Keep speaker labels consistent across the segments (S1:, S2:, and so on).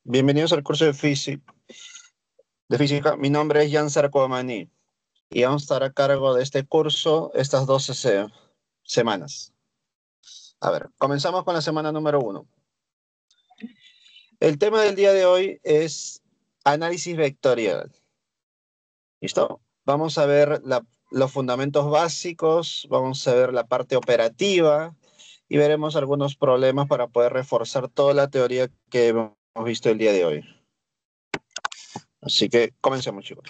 S1: Bienvenidos al curso de física. Mi nombre es Jan Sarcomani y vamos a estar a cargo de este curso estas 12 semanas. A ver, comenzamos con la semana número 1. El tema del día de hoy es análisis vectorial. ¿Listo? Vamos a ver los fundamentos básicos, vamos a ver la parte operativa y veremos algunos problemas para poder reforzar toda la teoría que hemos visto el día de hoy. Así que comencemos, chicos.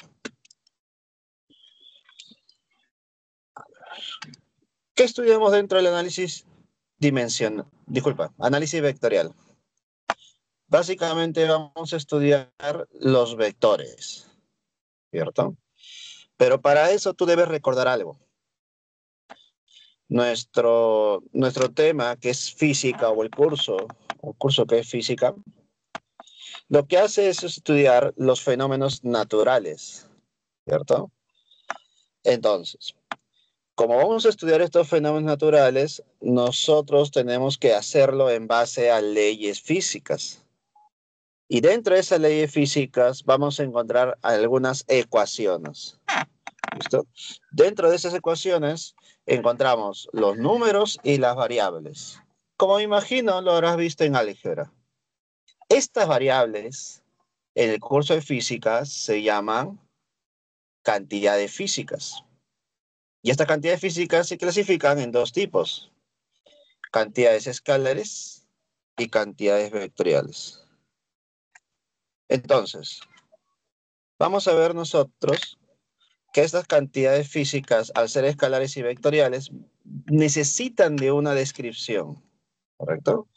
S1: ¿Qué estudiamos dentro del análisis análisis vectorial? Básicamente vamos a estudiar los vectores, ¿cierto? Pero para eso tú debes recordar algo. Nuestro tema, que es física, o el curso que es física, lo que hace es estudiar los fenómenos naturales, ¿cierto? Entonces, como vamos a estudiar estos fenómenos naturales, nosotros tenemos que hacerlo en base a leyes físicas. Y dentro de esas leyes físicas vamos a encontrar algunas ecuaciones. ¿Listo? Dentro de esas ecuaciones encontramos los números y las variables. Como me imagino, lo habrás visto en álgebra. Estas variables en el curso de física se llaman cantidades físicas. Y estas cantidades físicas se clasifican en dos tipos: cantidades escalares y cantidades vectoriales. Entonces, vamos a ver nosotros que estas cantidades físicas, al ser escalares y vectoriales, necesitan de una descripción, ¿correcto?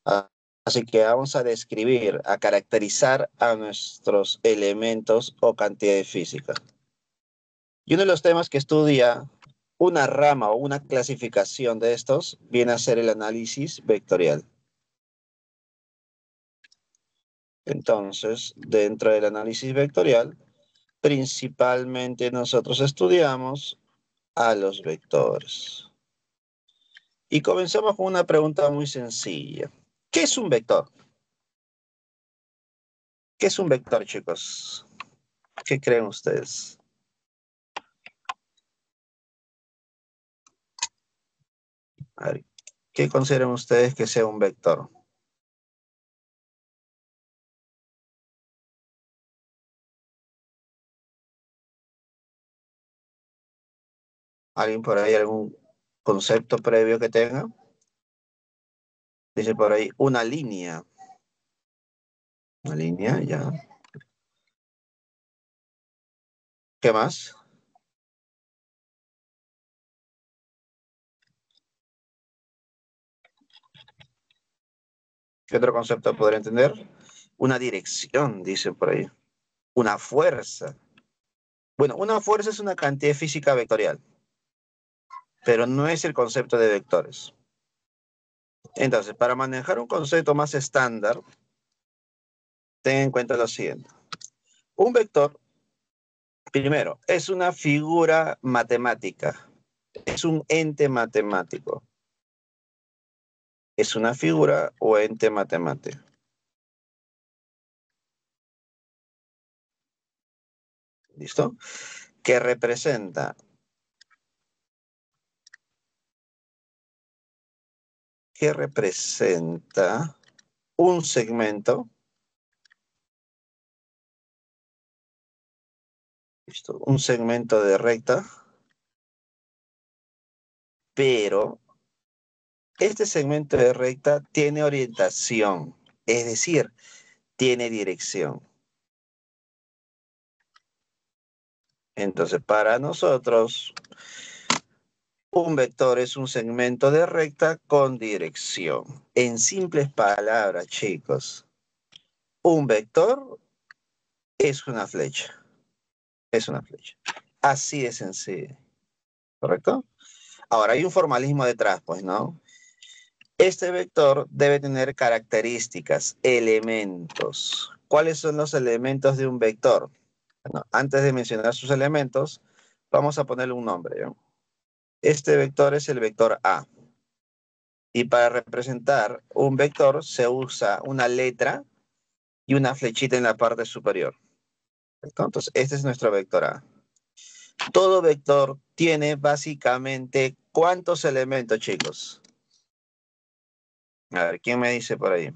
S1: Ah, Así que vamos a describir, a caracterizar a nuestros elementos o cantidades físicas. Y uno de los temas que estudia una rama o una clasificación de estos viene a ser el análisis vectorial. Entonces, dentro del análisis vectorial, principalmente nosotros estudiamos a los vectores. Y comenzamos con una pregunta muy sencilla. ¿Qué es un vector? ¿Qué es un vector, chicos? ¿Qué creen ustedes? A ver, ¿qué consideran ustedes que sea un vector? ¿Alguien por ahí algún concepto previo que tenga? Dice por ahí una línea. Una línea, ya. ¿Qué más? ¿Qué otro concepto podría entender? Una dirección, dice por ahí. Una fuerza. Bueno, una fuerza es una cantidad física vectorial, pero no es el concepto de vectores. Entonces, para manejar un concepto más estándar, ten en cuenta lo siguiente. Un vector, primero, es una figura matemática, es un ente matemático. Es una figura o ente matemático. ¿Listo? Que representa un segmento, ¿listo? Un segmento de recta, pero este segmento de recta tiene orientación, es decir, tiene dirección. Entonces, para nosotros, un vector es un segmento de recta con dirección. En simples palabras, chicos, un vector es una flecha. Es una flecha. Así de sencillo, ¿correcto? Ahora, hay un formalismo detrás, pues, ¿no? Este vector debe tener características, elementos. ¿Cuáles son los elementos de un vector? Bueno, antes de mencionar sus elementos, vamos a ponerle un nombre, ¿no? Este vector es el vector A. Y para representar un vector se usa una letra y una flechita en la parte superior. Entonces, este es nuestro vector A. Todo vector tiene básicamente ¿cuántos elementos, chicos? A ver, ¿quién me dice por ahí?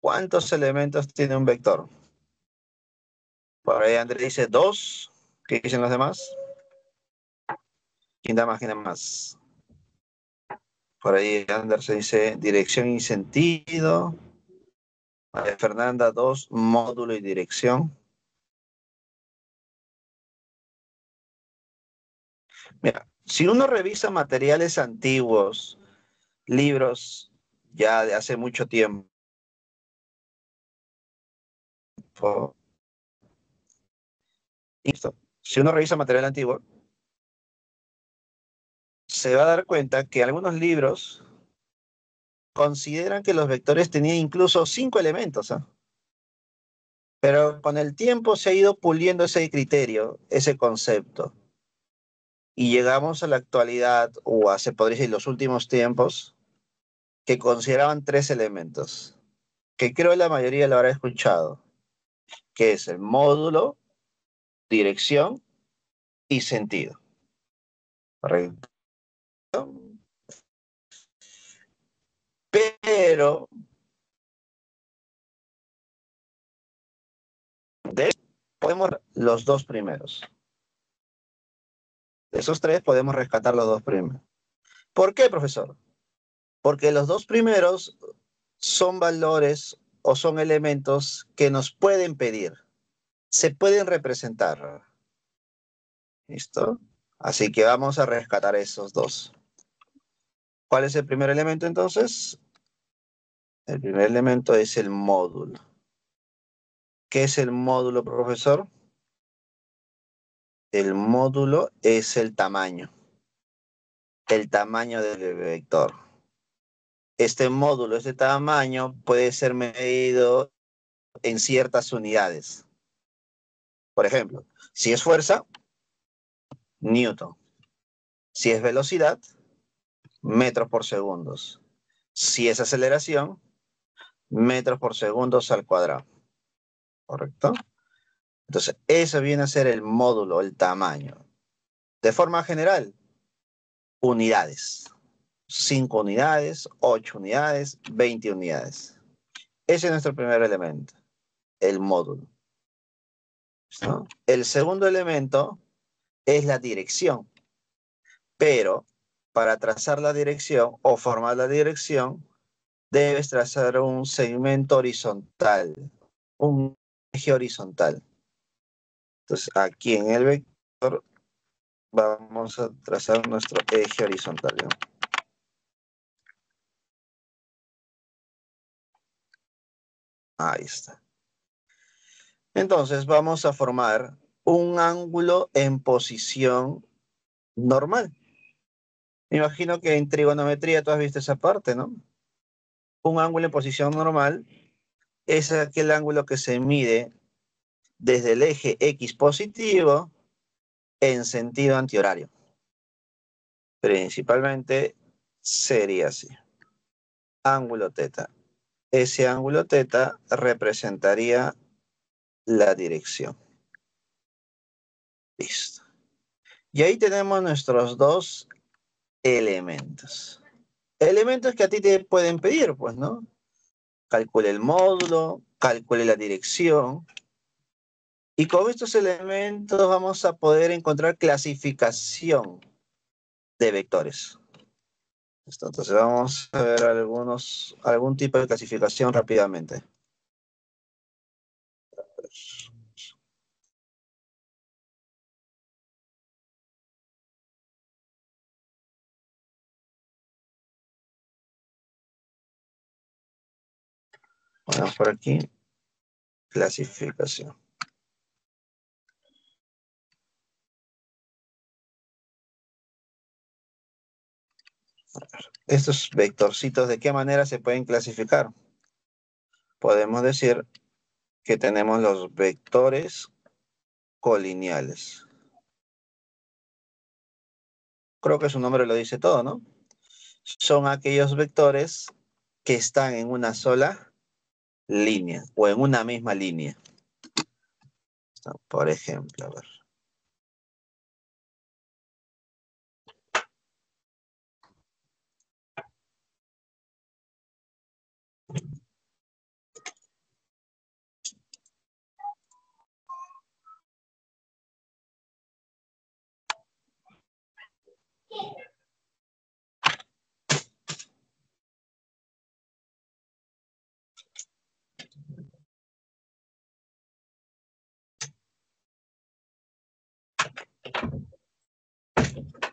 S1: ¿Cuántos elementos tiene un vector? Por ahí Andrés dice 2. ¿Qué dicen los demás? ¿Quién da más? ¿Quién da más? Por ahí Anderson dice dirección y sentido. María Fernanda, 2, módulo y dirección. Mira, si uno revisa materiales antiguos, libros ya de hace mucho tiempo, listo. Si uno revisa material antiguo, se va a dar cuenta que algunos libros consideran que los vectores tenían incluso 5 elementos, ¿ah? Pero con el tiempo se ha ido puliendo ese criterio, ese concepto. Y llegamos a la actualidad, o a, se podría decir, los últimos tiempos, que consideraban 3 elementos, que creo la mayoría lo habrá escuchado, que es el módulo, dirección y sentido. ¿Correcto? Pero de podemos los dos primeros. De esos 3 podemos rescatar los 2 primeros. ¿Por qué, profesor? Porque los 2 primeros son valores o son elementos que nos pueden pedir, se pueden representar. ¿Listo? Así que vamos a rescatar esos 2. ¿Cuál es el primer elemento entonces? El primer elemento es el módulo. ¿Qué es el módulo, profesor? El módulo es el tamaño del vector. Este módulo, este tamaño, puede ser medido en ciertas unidades. Por ejemplo, si es fuerza, Newton. Si es velocidad, metros por segundos. Si es aceleración, metros por segundos al cuadrado. ¿Correcto? Entonces, eso viene a ser el módulo, el tamaño. De forma general, unidades. 5 unidades, 8 unidades, 20 unidades. Ese es nuestro primer elemento, el módulo. ¿No? El segundo elemento es la dirección. Pero para trazar la dirección o formar la dirección, debes trazar un segmento horizontal, un eje horizontal. Entonces, aquí en el vector vamos a trazar nuestro eje horizontal, ¿no? Ahí está. Entonces, vamos a formar un ángulo en posición normal. Me imagino que en trigonometría tú has visto esa parte, ¿no? Un ángulo en posición normal es aquel ángulo que se mide desde el eje X positivo en sentido antihorario. Principalmente sería así. Ángulo teta. Ese ángulo teta representaría la dirección. Listo. Y ahí tenemos nuestros 2 elementos. Elementos que a ti te pueden pedir, pues, ¿no? Calcule el módulo, calcule la dirección. Y con estos elementos vamos a poder encontrar clasificación de vectores. Entonces vamos a ver algún tipo de clasificación rápidamente. Bueno, por aquí, clasificación. Estos vectorcitos, ¿de qué manera se pueden clasificar? Podemos decir que tenemos los vectores colineales. Creo que su nombre lo dice todo, ¿no? Son aquellos vectores que están en una sola línea o en una misma línea. Por ejemplo, a ver.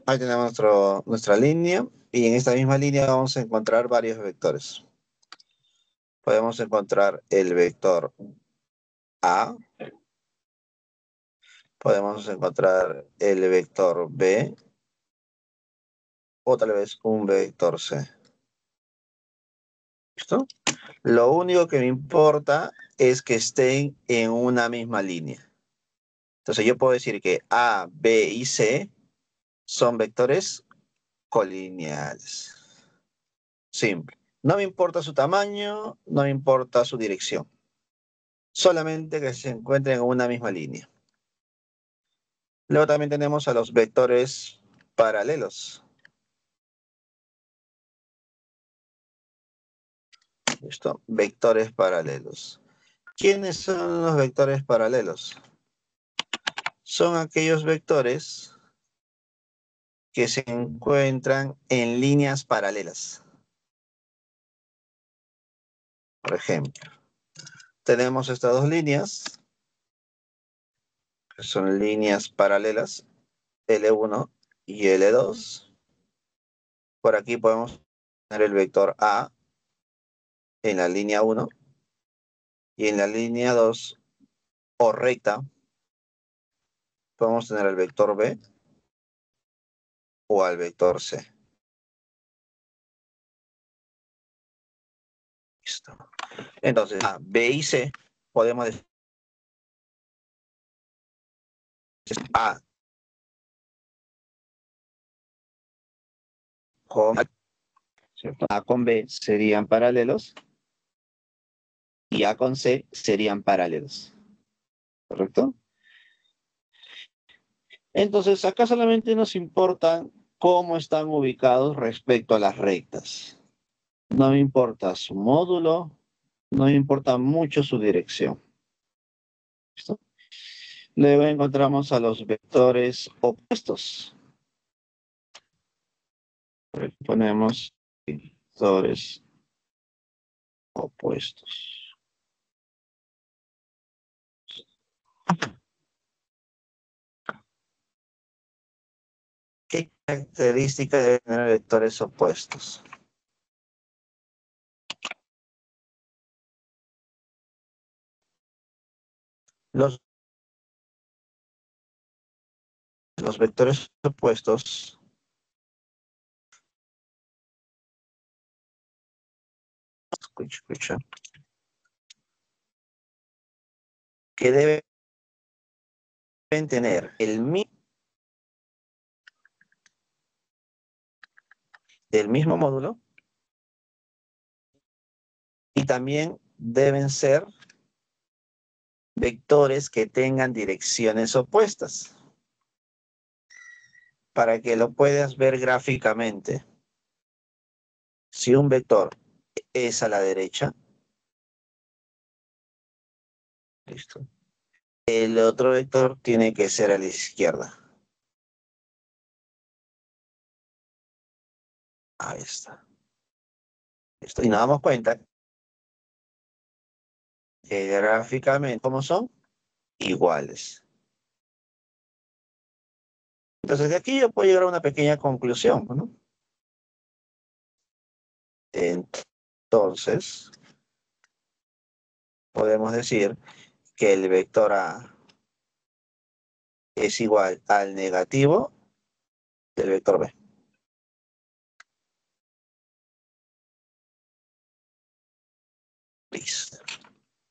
S1: Ahí tenemos nuestra línea y en esta misma línea vamos a encontrar varios vectores. Podemos encontrar el vector A, podemos encontrar el vector B o tal vez un vector C. ¿Listo? Lo único que me importa es que estén en una misma línea. Entonces yo puedo decir que A, B y C son vectores colineales. Simple. No me importa su tamaño, no me importa su dirección. Solamente que se encuentren en una misma línea. Luego también tenemos a los vectores paralelos. ¿Listo? Vectores paralelos. ¿Quiénes son los vectores paralelos? Son aquellos vectores que se encuentran en líneas paralelas. Por ejemplo, tenemos estas dos líneas, que son líneas paralelas, L1 y L2. Por aquí podemos tener el vector A en la línea 1 y en la línea 2 o recta podemos tener el vector B o al vector C. Listo. Entonces, A, B y C podemos decir A con, ¿cierto? A con B serían paralelos y A con C serían paralelos. ¿Correcto? Entonces, acá solamente nos importa cómo están ubicados respecto a las rectas. No me importa su módulo, no me importa mucho su dirección. ¿Listo? Luego encontramos a los vectores opuestos. Ponemos vectores opuestos. ¿Qué características deben tener vectores opuestos? Los vectores opuestos escucha, que deben tener del mismo módulo y también deben ser vectores que tengan direcciones opuestas para que lo puedas ver gráficamente. Si un vector es a la derecha, listo. El otro vector tiene que ser a la izquierda. Ahí está. Listo. Y nos damos cuenta que gráficamente, ¿cómo son? Iguales. Entonces, de aquí yo puedo llegar a una pequeña conclusión, ¿no? Entonces, podemos decir que el vector A es igual al negativo del vector B. Listo.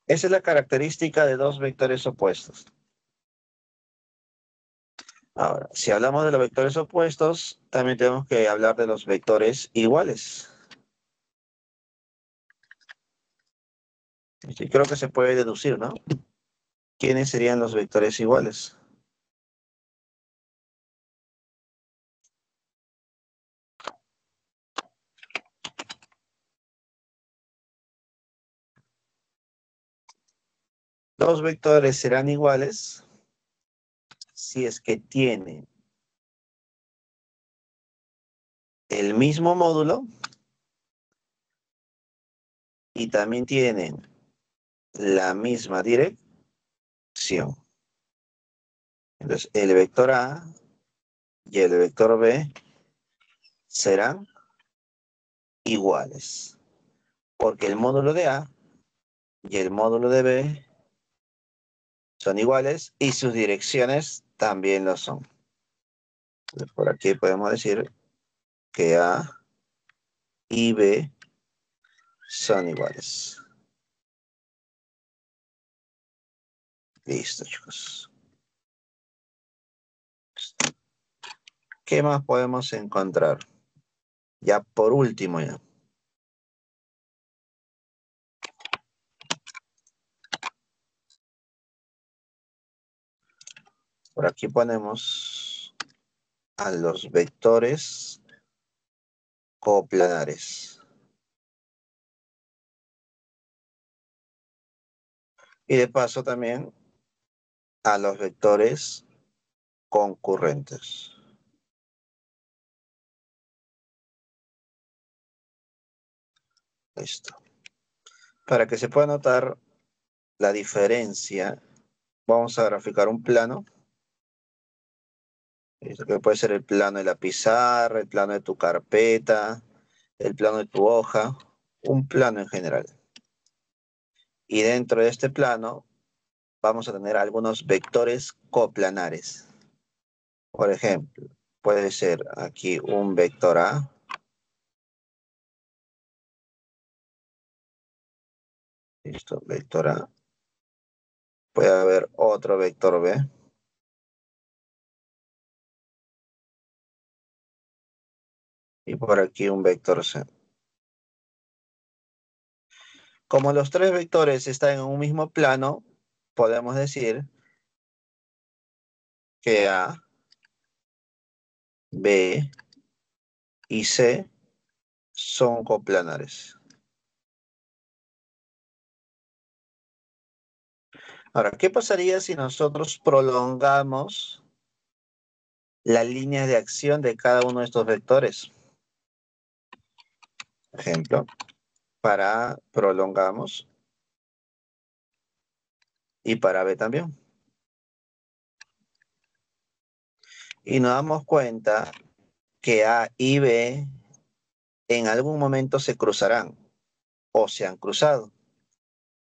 S1: Esa es la característica de dos vectores opuestos. Ahora, si hablamos de los vectores opuestos, también tenemos que hablar de los vectores iguales. Sí, creo que se puede deducir, ¿no? ¿Quiénes serían los vectores iguales? Los vectores serán iguales si es que tienen el mismo módulo y también tienen la misma dirección. Entonces, el vector A y el vector B serán iguales, porque el módulo de A y el módulo de B son iguales y sus direcciones también lo son. Entonces, por aquí podemos decir que A y B son iguales. Listo, chicos. ¿Qué más podemos encontrar? Ya por último, ya. Por aquí ponemos a los vectores coplanares. Y de paso también a los vectores concurrentes. Listo. Para que se pueda notar la diferencia, vamos a graficar un plano. Esto que puede ser el plano de la pizarra, el plano de tu carpeta, el plano de tu hoja, un plano en general. Y dentro de este plano vamos a tener algunos vectores coplanares. Por ejemplo, puede ser aquí un vector A. Listo, vector A. Puede haber otro vector B. Y por aquí un vector C. Como los tres vectores están en un mismo plano, podemos decir que A, B y C son coplanares. Ahora, ¿qué pasaría si nosotros prolongamos la línea de acción de cada uno de estos vectores? Ejemplo, para A prolongamos y para B también. Y nos damos cuenta que A y B en algún momento se cruzarán o se han cruzado,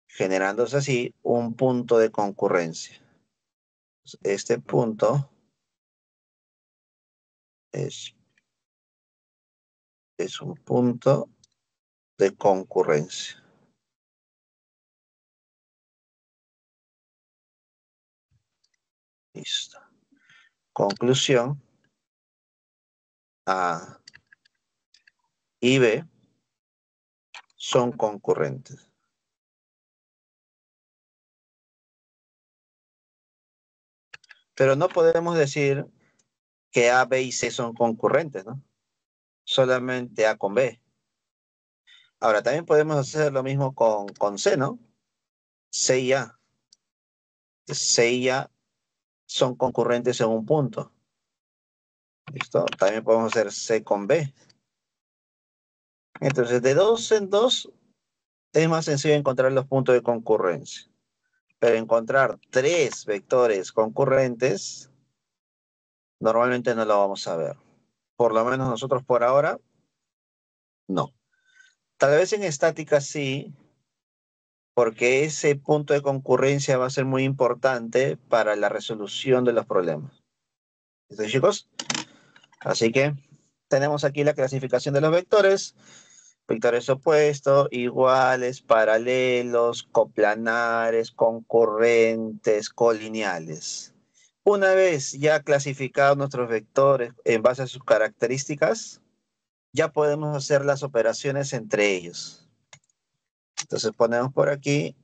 S1: generándose así un punto de concurrencia. Este punto es un punto de concurrencia. Listo. Conclusión, A y B son concurrentes. Pero no podemos decir que A, B y C son concurrentes, ¿no? Solamente A con B. Ahora, también podemos hacer lo mismo con C, ¿no? C y A. C y A son concurrentes en un punto. ¿Listo? También podemos hacer C con B. Entonces, de dos en dos es más sencillo encontrar los puntos de concurrencia. Pero encontrar tres vectores concurrentes, normalmente no lo vamos a ver. Por lo menos nosotros por ahora, no. Tal vez en estática sí, porque ese punto de concurrencia va a ser muy importante para la resolución de los problemas. ¿Listo, chicos? Así que tenemos aquí la clasificación de los vectores. Vectores opuestos, iguales, paralelos, coplanares, concurrentes, colineales. Una vez ya clasificados nuestros vectores en base a sus características, ya podemos hacer las operaciones entre ellos. Entonces ponemos por aquí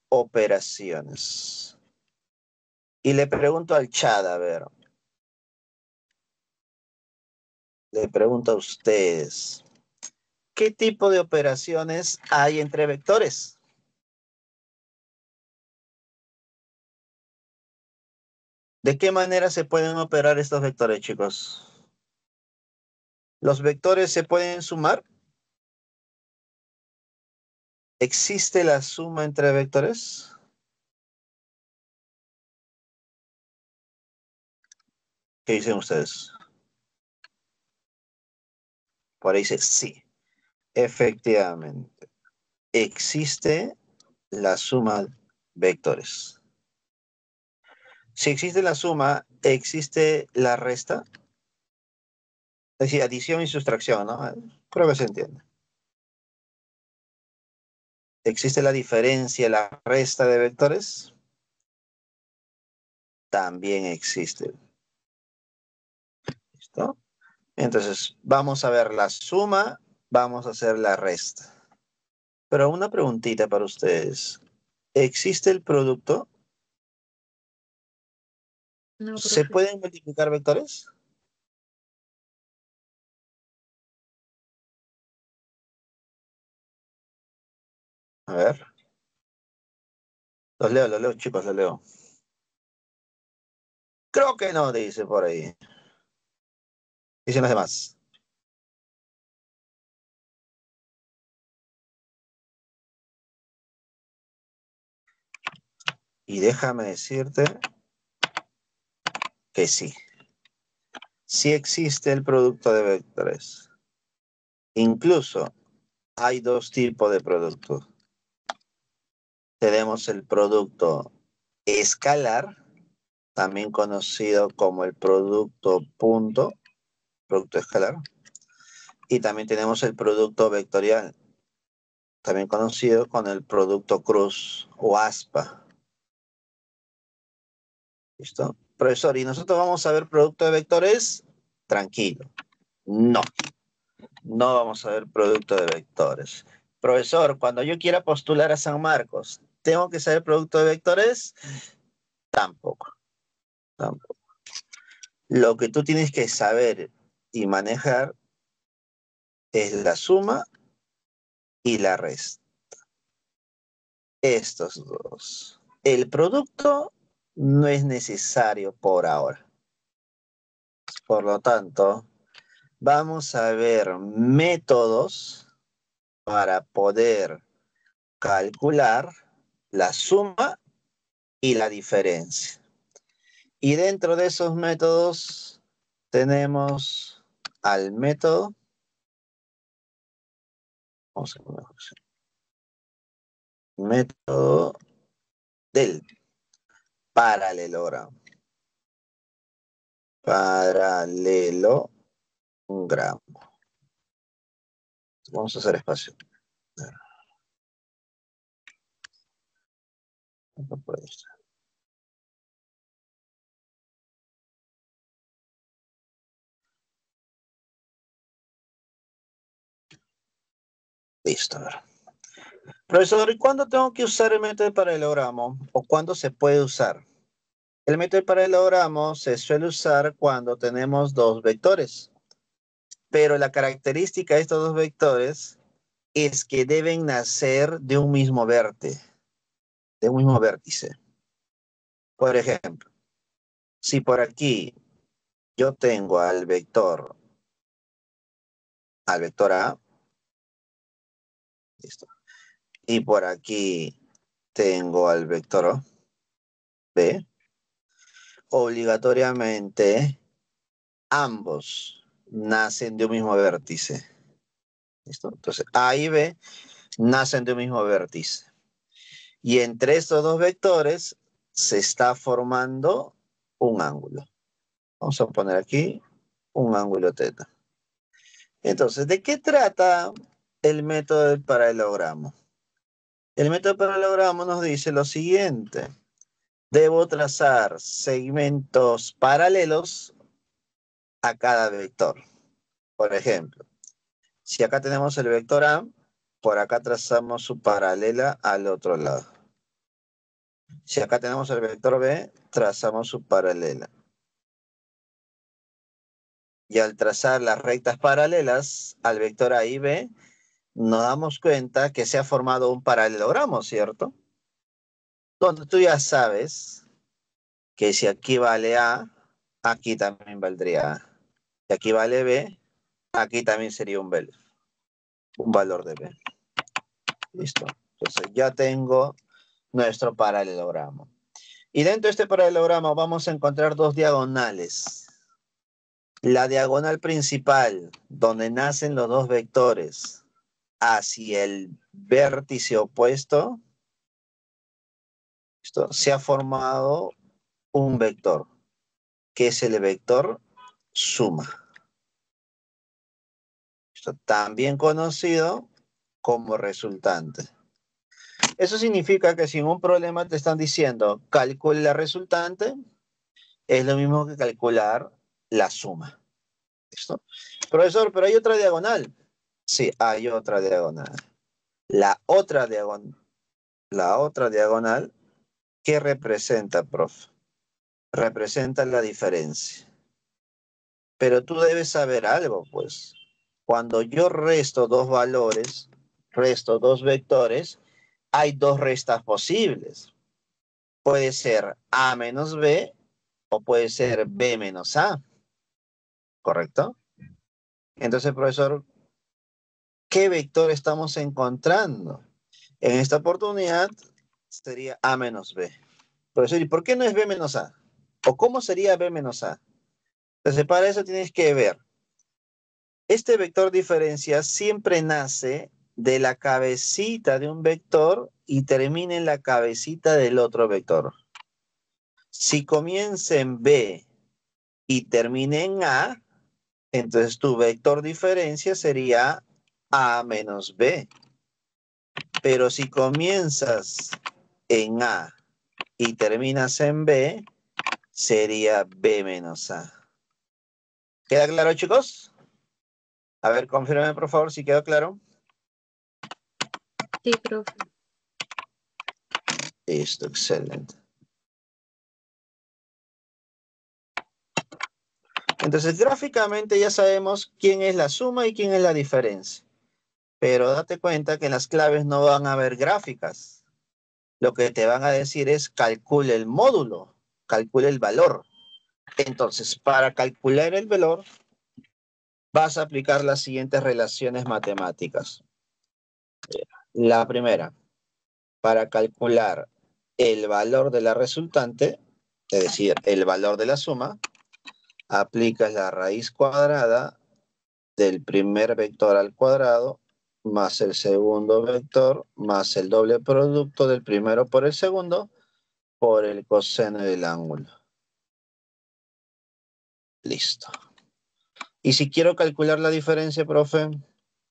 S1: operaciones. Y le pregunto al chat, a ver. Le pregunto a ustedes. ¿Qué tipo de operaciones hay entre vectores? ¿De qué manera se pueden operar estos vectores, chicos? ¿Los vectores se pueden sumar? ¿Existe la suma entre vectores? ¿Qué dicen ustedes? Por ahí dice sí. Efectivamente. Existe la suma de vectores. Si existe la suma, ¿existe la resta? Es decir, adición y sustracción, ¿no? Creo que se entiende. ¿Existe la diferencia, la resta de vectores? También existe. ¿Listo? Entonces, vamos a ver la suma, vamos a hacer la resta. Pero una preguntita para ustedes. ¿Existe el producto?
S2: No,
S1: ¿Se
S2: profe.
S1: pueden multiplicar vectores? A ver. Los leo, chicos, los leo. Creo que no, dice por ahí. Dicen los demás. Y déjame decirte que sí. Sí existe el producto de vectores. Incluso hay dos tipos de productos. Tenemos el producto escalar, también conocido como el producto punto, producto escalar. Y también tenemos el producto vectorial, también conocido con el producto cruz o aspa. ¿Listo? Profesor, ¿y nosotros vamos a ver producto de vectores? Tranquilo. No, no vamos a ver producto de vectores. Profesor, cuando yo quiera postular a San Marcos, ¿tengo que saber producto de vectores? Tampoco, tampoco. Lo que tú tienes que saber y manejar es la suma y la resta. Estos dos. El producto no es necesario por ahora. Por lo tanto, vamos a ver métodos para poder calcular la suma y la diferencia. Y dentro de esos métodos tenemos al método, vamos a ver, método del paralelogramo. Paralelogramo. Vamos a hacer espacio. Listo, a ver. Profesor, ¿y cuándo tengo que usar el método de paralelogramo? ¿O cuándo se puede usar? El método de paralelogramo se suele usar cuando tenemos dos vectores. Pero la característica de estos dos vectores es que deben nacer de un mismo vértice. De un mismo vértice. Por ejemplo, si por aquí yo tengo al vector A, listo. Y por aquí tengo al vector B, obligatoriamente ambos nacen de un mismo vértice. ¿Listo? Entonces, A y B nacen de un mismo vértice. Y entre estos dos vectores se está formando un ángulo. Vamos a poner aquí un ángulo teta. Entonces, ¿de qué trata el método del paralelogramo? El método del paralelogramo nos dice lo siguiente. debo trazar segmentos paralelos a cada vector. Por ejemplo, si acá tenemos el vector A, por acá trazamos su paralela al otro lado. Si acá tenemos el vector B, trazamos su paralela. Y al trazar las rectas paralelas al vector A y B, nos damos cuenta que se ha formado un paralelogramo, ¿cierto? Donde tú ya sabes que si aquí vale A, aquí también valdría A. Si aquí vale B, aquí también sería un valor de B. Listo. Entonces ya tengo nuestro paralelogramo. Y dentro de este paralelogramo vamos a encontrar dos diagonales. La diagonal principal, donde nacen los dos vectores, hacia el vértice opuesto, ¿listo? Se ha formado un vector, que es el vector suma. ¿Listo? También conocido como resultante. Eso significa que si en un problema te están diciendo calcule la resultante, es lo mismo que calcular la suma. ¿Listo? Profesor, pero hay otra diagonal. Sí, hay otra diagonal. La otra diagonal, ¿qué representa, profe? Representa la diferencia. Pero tú debes saber algo, pues. Cuando yo resto dos valores, resto dos vectores, hay dos restas posibles. Puede ser A menos B o puede ser B menos A, ¿correcto? Entonces, profesor, ¿qué vector estamos encontrando? En esta oportunidad sería A menos B. Profesor, ¿y por qué no es B menos A? ¿O cómo sería B menos A? Entonces, para eso tienes que ver. Este vector diferencia siempre nace de la cabecita de un vector y termina en la cabecita del otro vector. Si comienza en B y termina en A, entonces tu vector diferencia sería A menos B. Pero si comienzas en A y terminas en B, sería B menos A. ¿Queda claro, chicos? A ver, confírmame por favor si quedó claro.
S2: Sí, profe.
S1: Listo, excelente. Entonces, gráficamente ya sabemos quién es la suma y quién es la diferencia. Pero date cuenta que en las claves no van a haber gráficas. Lo que te van a decir es calcule el módulo, calcule el valor. Entonces, para calcular el valor, vas a aplicar las siguientes relaciones matemáticas. La primera, para calcular el valor de la resultante, es decir, el valor de la suma, aplicas la raíz cuadrada del primer vector al cuadrado más el segundo vector más el doble producto del primero por el segundo por el coseno del ángulo. Listo. Y si quiero calcular la diferencia, profe,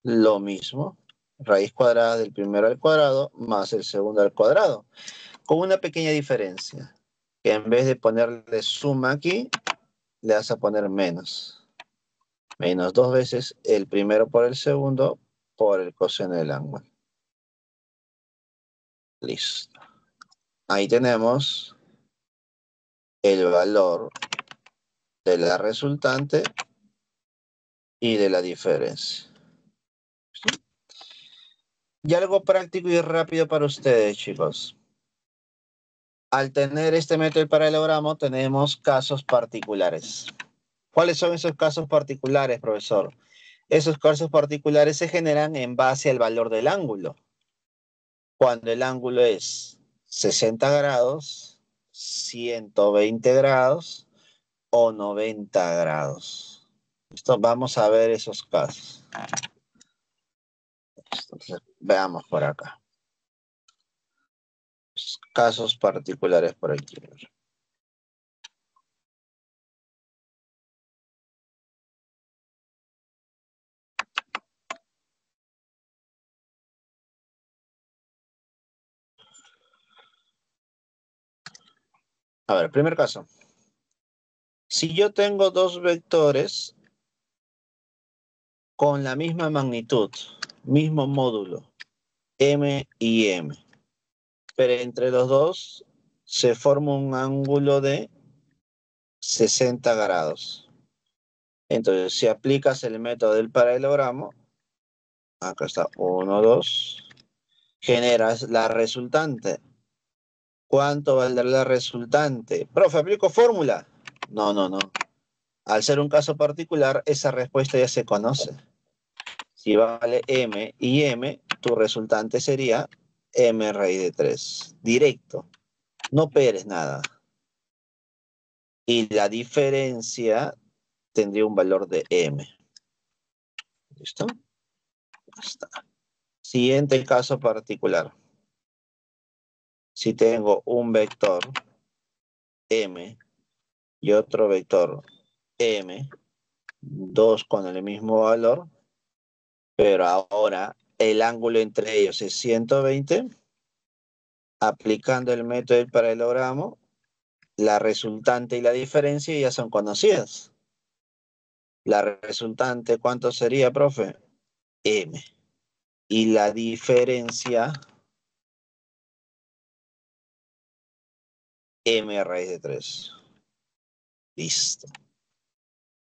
S1: lo mismo. Raíz cuadrada del primero al cuadrado más el segundo al cuadrado. Con una pequeña diferencia. Que en vez de ponerle suma aquí, le vas a poner menos. Menos dos veces el primero por el segundo por el coseno del ángulo. Listo. Ahí tenemos el valor de la resultante y de la diferencia. Y algo práctico y rápido para ustedes, chicos. Al tener este método del paralelogramo, tenemos casos particulares. ¿Cuáles son esos casos particulares, profesor? Esos casos particulares se generan en base al valor del ángulo. Cuando el ángulo es 60 grados, 120 grados o 90 grados. Esto, vamos a ver esos casos. Entonces, veamos por acá. Casos particulares por aquí. A ver, primer caso. Si yo tengo dos vectores con la misma magnitud, mismo módulo, M y M, pero entre los dos se forma un ángulo de 60 grados. Entonces, si aplicas el método del paralelogramo, acá está, 1, 2, generas la resultante. ¿Cuánto valdrá la resultante? Profe, ¿aplico fórmula? No, no, no. Al ser un caso particular, esa respuesta ya se conoce. Si vale M y M, tu resultante sería M raíz de 3. Directo. No operes nada. Y la diferencia tendría un valor de M. ¿Listo? Ya está. Siguiente caso particular. Si tengo un vector M y otro vector M, dos con el mismo valor, pero ahora el ángulo entre ellos es 120, aplicando el método del paralelogramo, la resultante y la diferencia ya son conocidas. La resultante, ¿cuánto sería, profe? M. Y la diferencia, M raíz de 3. Listo.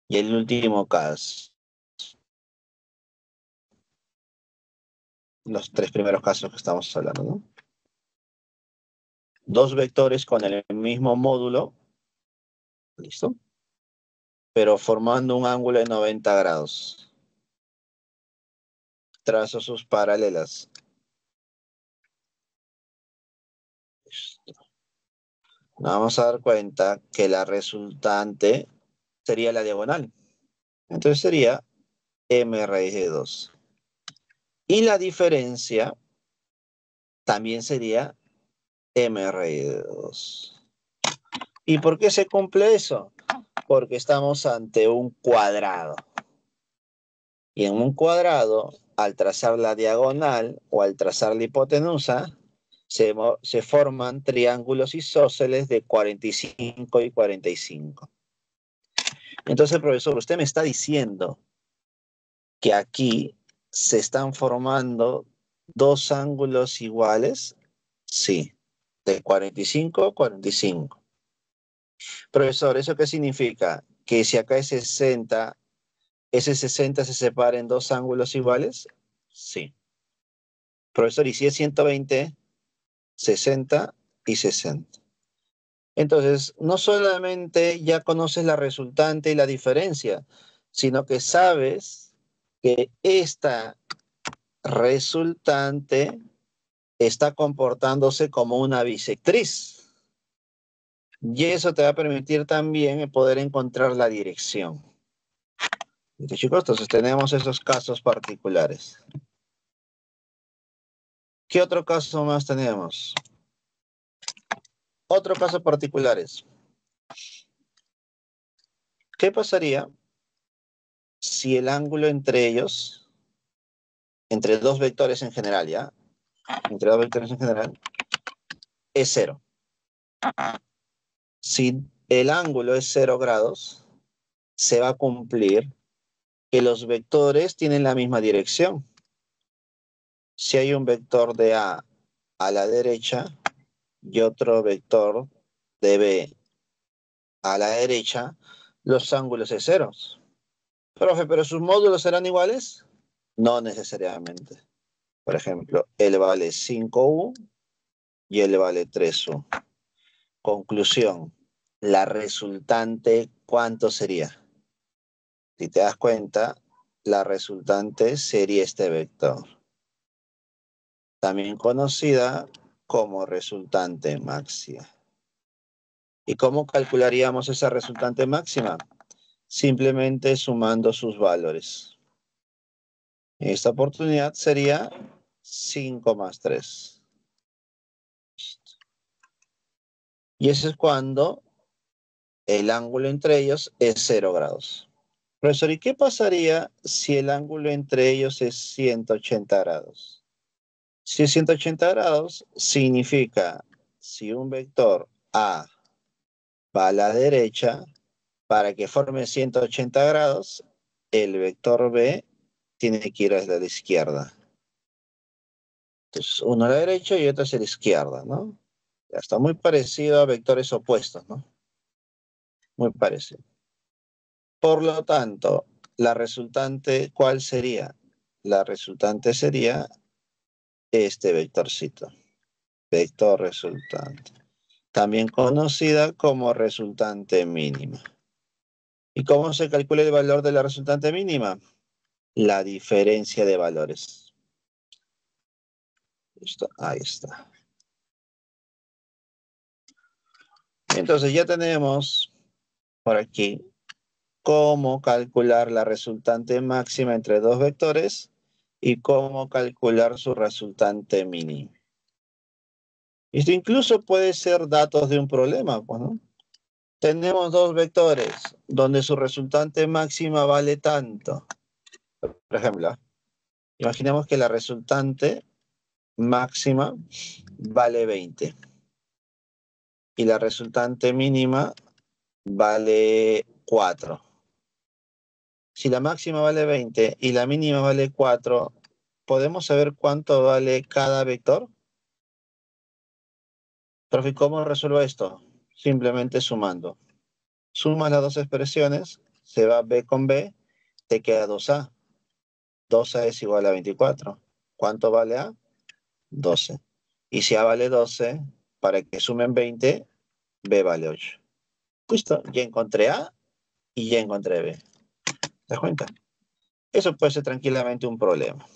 S1: Y el último caso. Los tres primeros casos que estamos hablando, ¿no? Dos vectores con el mismo módulo. ¿Listo? Pero formando un ángulo de 90 grados. Trazo sus paralelas. Listo. Nos vamos a dar cuenta que la resultante sería la diagonal. Entonces sería M raíz de 2. Y la diferencia también sería M raíz de 2. ¿Y por qué se cumple eso? Porque estamos ante un cuadrado. Y en un cuadrado, al trazar la diagonal o al trazar la hipotenusa, se forman triángulos isósceles de 45 y 45. Entonces, profesor, usted me está diciendo que aquí se están formando dos ángulos iguales. Sí, de 45 a 45. Profesor, ¿eso qué significa? Que si acá es 60, ese 60 se separa en dos ángulos iguales. Sí. Profesor, ¿y si es 120? 60 y 60. Entonces, no solamente ya conoces la resultante y la diferencia, sino que sabes que esta resultante está comportándose como una bisectriz. Y eso te va a permitir también poder encontrar la dirección. ¿Listo, chicos? Entonces tenemos esos casos particulares. ¿Qué otro caso más tenemos? Otro caso particulares. ¿Qué pasaría si el ángulo entre ellos, entre dos vectores en general, ¿ya? Entre dos vectores en general, es 0. Si el ángulo es 0 grados, se va a cumplir que los vectores tienen la misma dirección. Si hay un vector de A la derecha y otro vector de B a la derecha, los ángulos es 0. Profe, ¿pero sus módulos serán iguales? No necesariamente. Por ejemplo, él vale 5U y él vale 3U. Conclusión, la resultante, ¿cuánto sería? Si te das cuenta, la resultante sería este vector, también conocida como resultante máxima. ¿Y cómo calcularíamos esa resultante máxima? Simplemente sumando sus valores. En esta oportunidad sería 5 más 3. Y eso es cuando el ángulo entre ellos es 0 grados. Profesor, ¿y qué pasaría si el ángulo entre ellos es 180 grados? Si es 180 grados, significa si un vector A va a la derecha, para que forme 180 grados, el vector B tiene que ir hacia la izquierda. Entonces, uno a la derecha y otro hacia la izquierda, ¿no? Ya está muy parecido a vectores opuestos, ¿no? Muy parecido. Por lo tanto, la resultante, ¿cuál sería? La resultante sería este vectorcito. Vector resultante. También conocida como resultante mínima. ¿Y cómo se calcula el valor de la resultante mínima? La diferencia de valores. Listo, ahí está. Entonces ya tenemos por aquí cómo calcular la resultante máxima entre dos vectores y cómo calcular su resultante mínima. Esto incluso puede ser datos de un problema, pues, ¿no? Tenemos dos vectores donde su resultante máxima vale tanto. Por ejemplo, imaginemos que la resultante máxima vale 20 y la resultante mínima vale 4. Si la máxima vale 20 y la mínima vale 4, ¿podemos saber cuánto vale cada vector? Profe, ¿cómo resuelvo esto? Simplemente sumando. Sumas las dos expresiones, se va B con B, te queda 2A. 2A es igual a 24. ¿Cuánto vale A? 12. Y si A vale 12, para que sumen 20, B vale 8. Listo, ya encontré A y ya encontré B. ¿Te das cuenta? Eso puede ser tranquilamente un problema.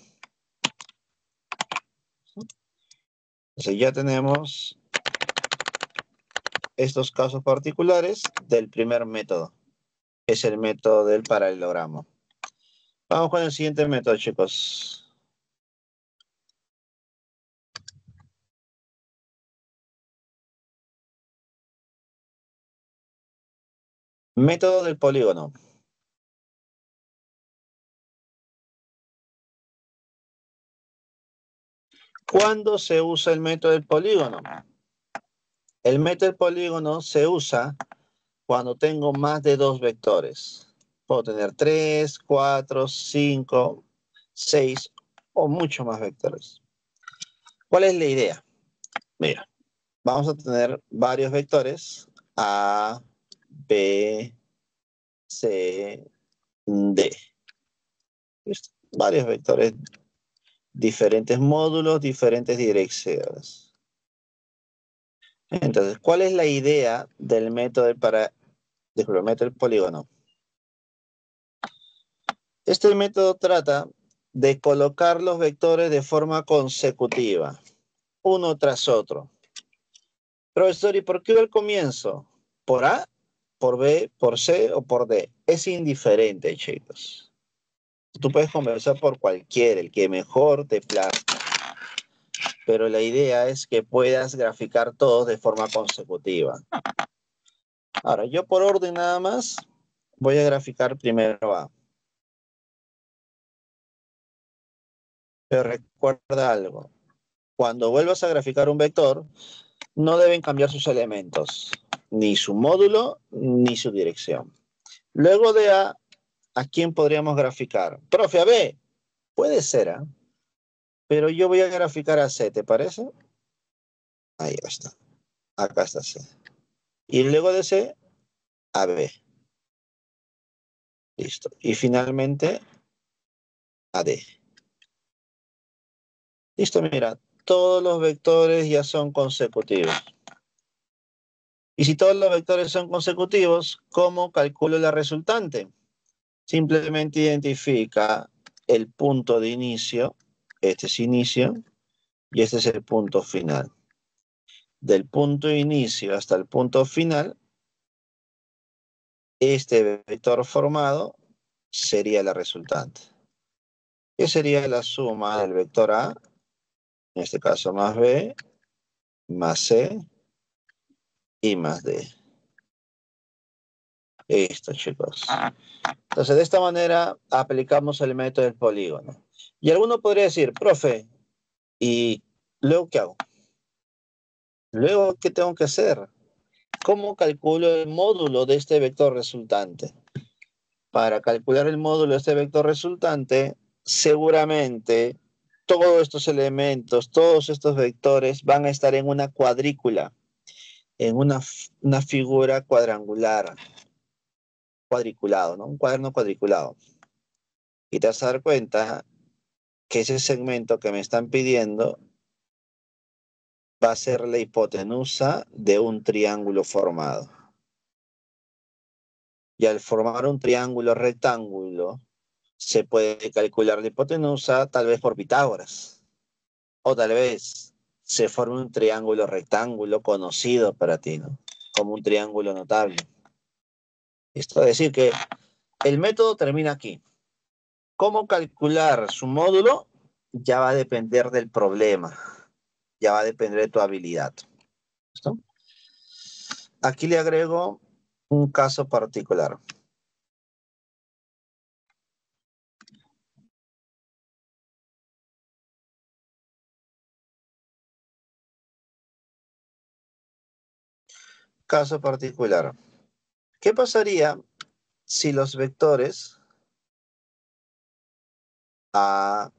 S1: Entonces ya tenemos estos casos particulares del primer método. Es el método del paralelogramo. Vamos con el siguiente método, chicos. Método del polígono. ¿Cuándo se usa el método del polígono? El método del polígono se usa cuando tengo más de dos vectores. Puedo tener 3, 4, 5, 6 o mucho más vectores. ¿Cuál es la idea? Mira, vamos a tener varios vectores A, B, C, D. ¿Listo? Varios vectores, diferentes módulos, diferentes direcciones. Entonces, ¿cuál es la idea del método del polígono? Este método trata de colocar los vectores de forma consecutiva, uno tras otro. Profesor, ¿y por qué al comienzo? ¿Por A, por B, por C o por D? Es indiferente, chicos. Tú puedes comenzar por cualquiera, el que mejor te plazca. Pero la idea es que puedas graficar todos de forma consecutiva. Ahora, yo por orden nada más voy a graficar primero A. Pero recuerda algo. Cuando vuelvas a graficar un vector, no deben cambiar sus elementos, ni su módulo, ni su dirección. Luego de ¿a quién podríamos graficar? Profe, a B. Puede ser A, pero yo voy a graficar a C, ¿te parece? Ahí está. Acá está C. Y luego de C, a B. Listo. Y finalmente, a D. Listo, mira, todos los vectores ya son consecutivos. Y si todos los vectores son consecutivos, ¿cómo calculo la resultante? Simplemente identifica el punto de inicio, este es inicio, y este es el punto final. Del punto de inicio hasta el punto final, este vector formado sería la resultante. Que sería la suma del vector A, en este caso más B, más C y más D. Listo, chicos. Entonces, de esta manera aplicamos el método del polígono. Y alguno podría decir, profe, ¿y luego qué hago? Luego, ¿qué tengo que hacer? ¿Cómo calculo el módulo de este vector resultante? Para calcular el módulo de este vector resultante, seguramente todos estos elementos, todos estos vectores van a estar en una cuadrícula, en una figura cuadrangular, cuadriculado, ¿no? Un cuaderno cuadriculado. Y te vas a dar cuenta que ese segmento que me están pidiendo va a ser la hipotenusa de un triángulo formado. Y al formar un triángulo rectángulo, se puede calcular la hipotenusa tal vez por Pitágoras. O tal vez se forme un triángulo rectángulo conocido para ti, ¿no? Como un triángulo notable. Esto es decir que el método termina aquí. ¿Cómo calcular su módulo? Ya va a depender del problema. Ya va a depender de tu habilidad. ¿Listo? Aquí le agrego un caso particular. Caso particular. ¿Qué pasaría si los vectores A,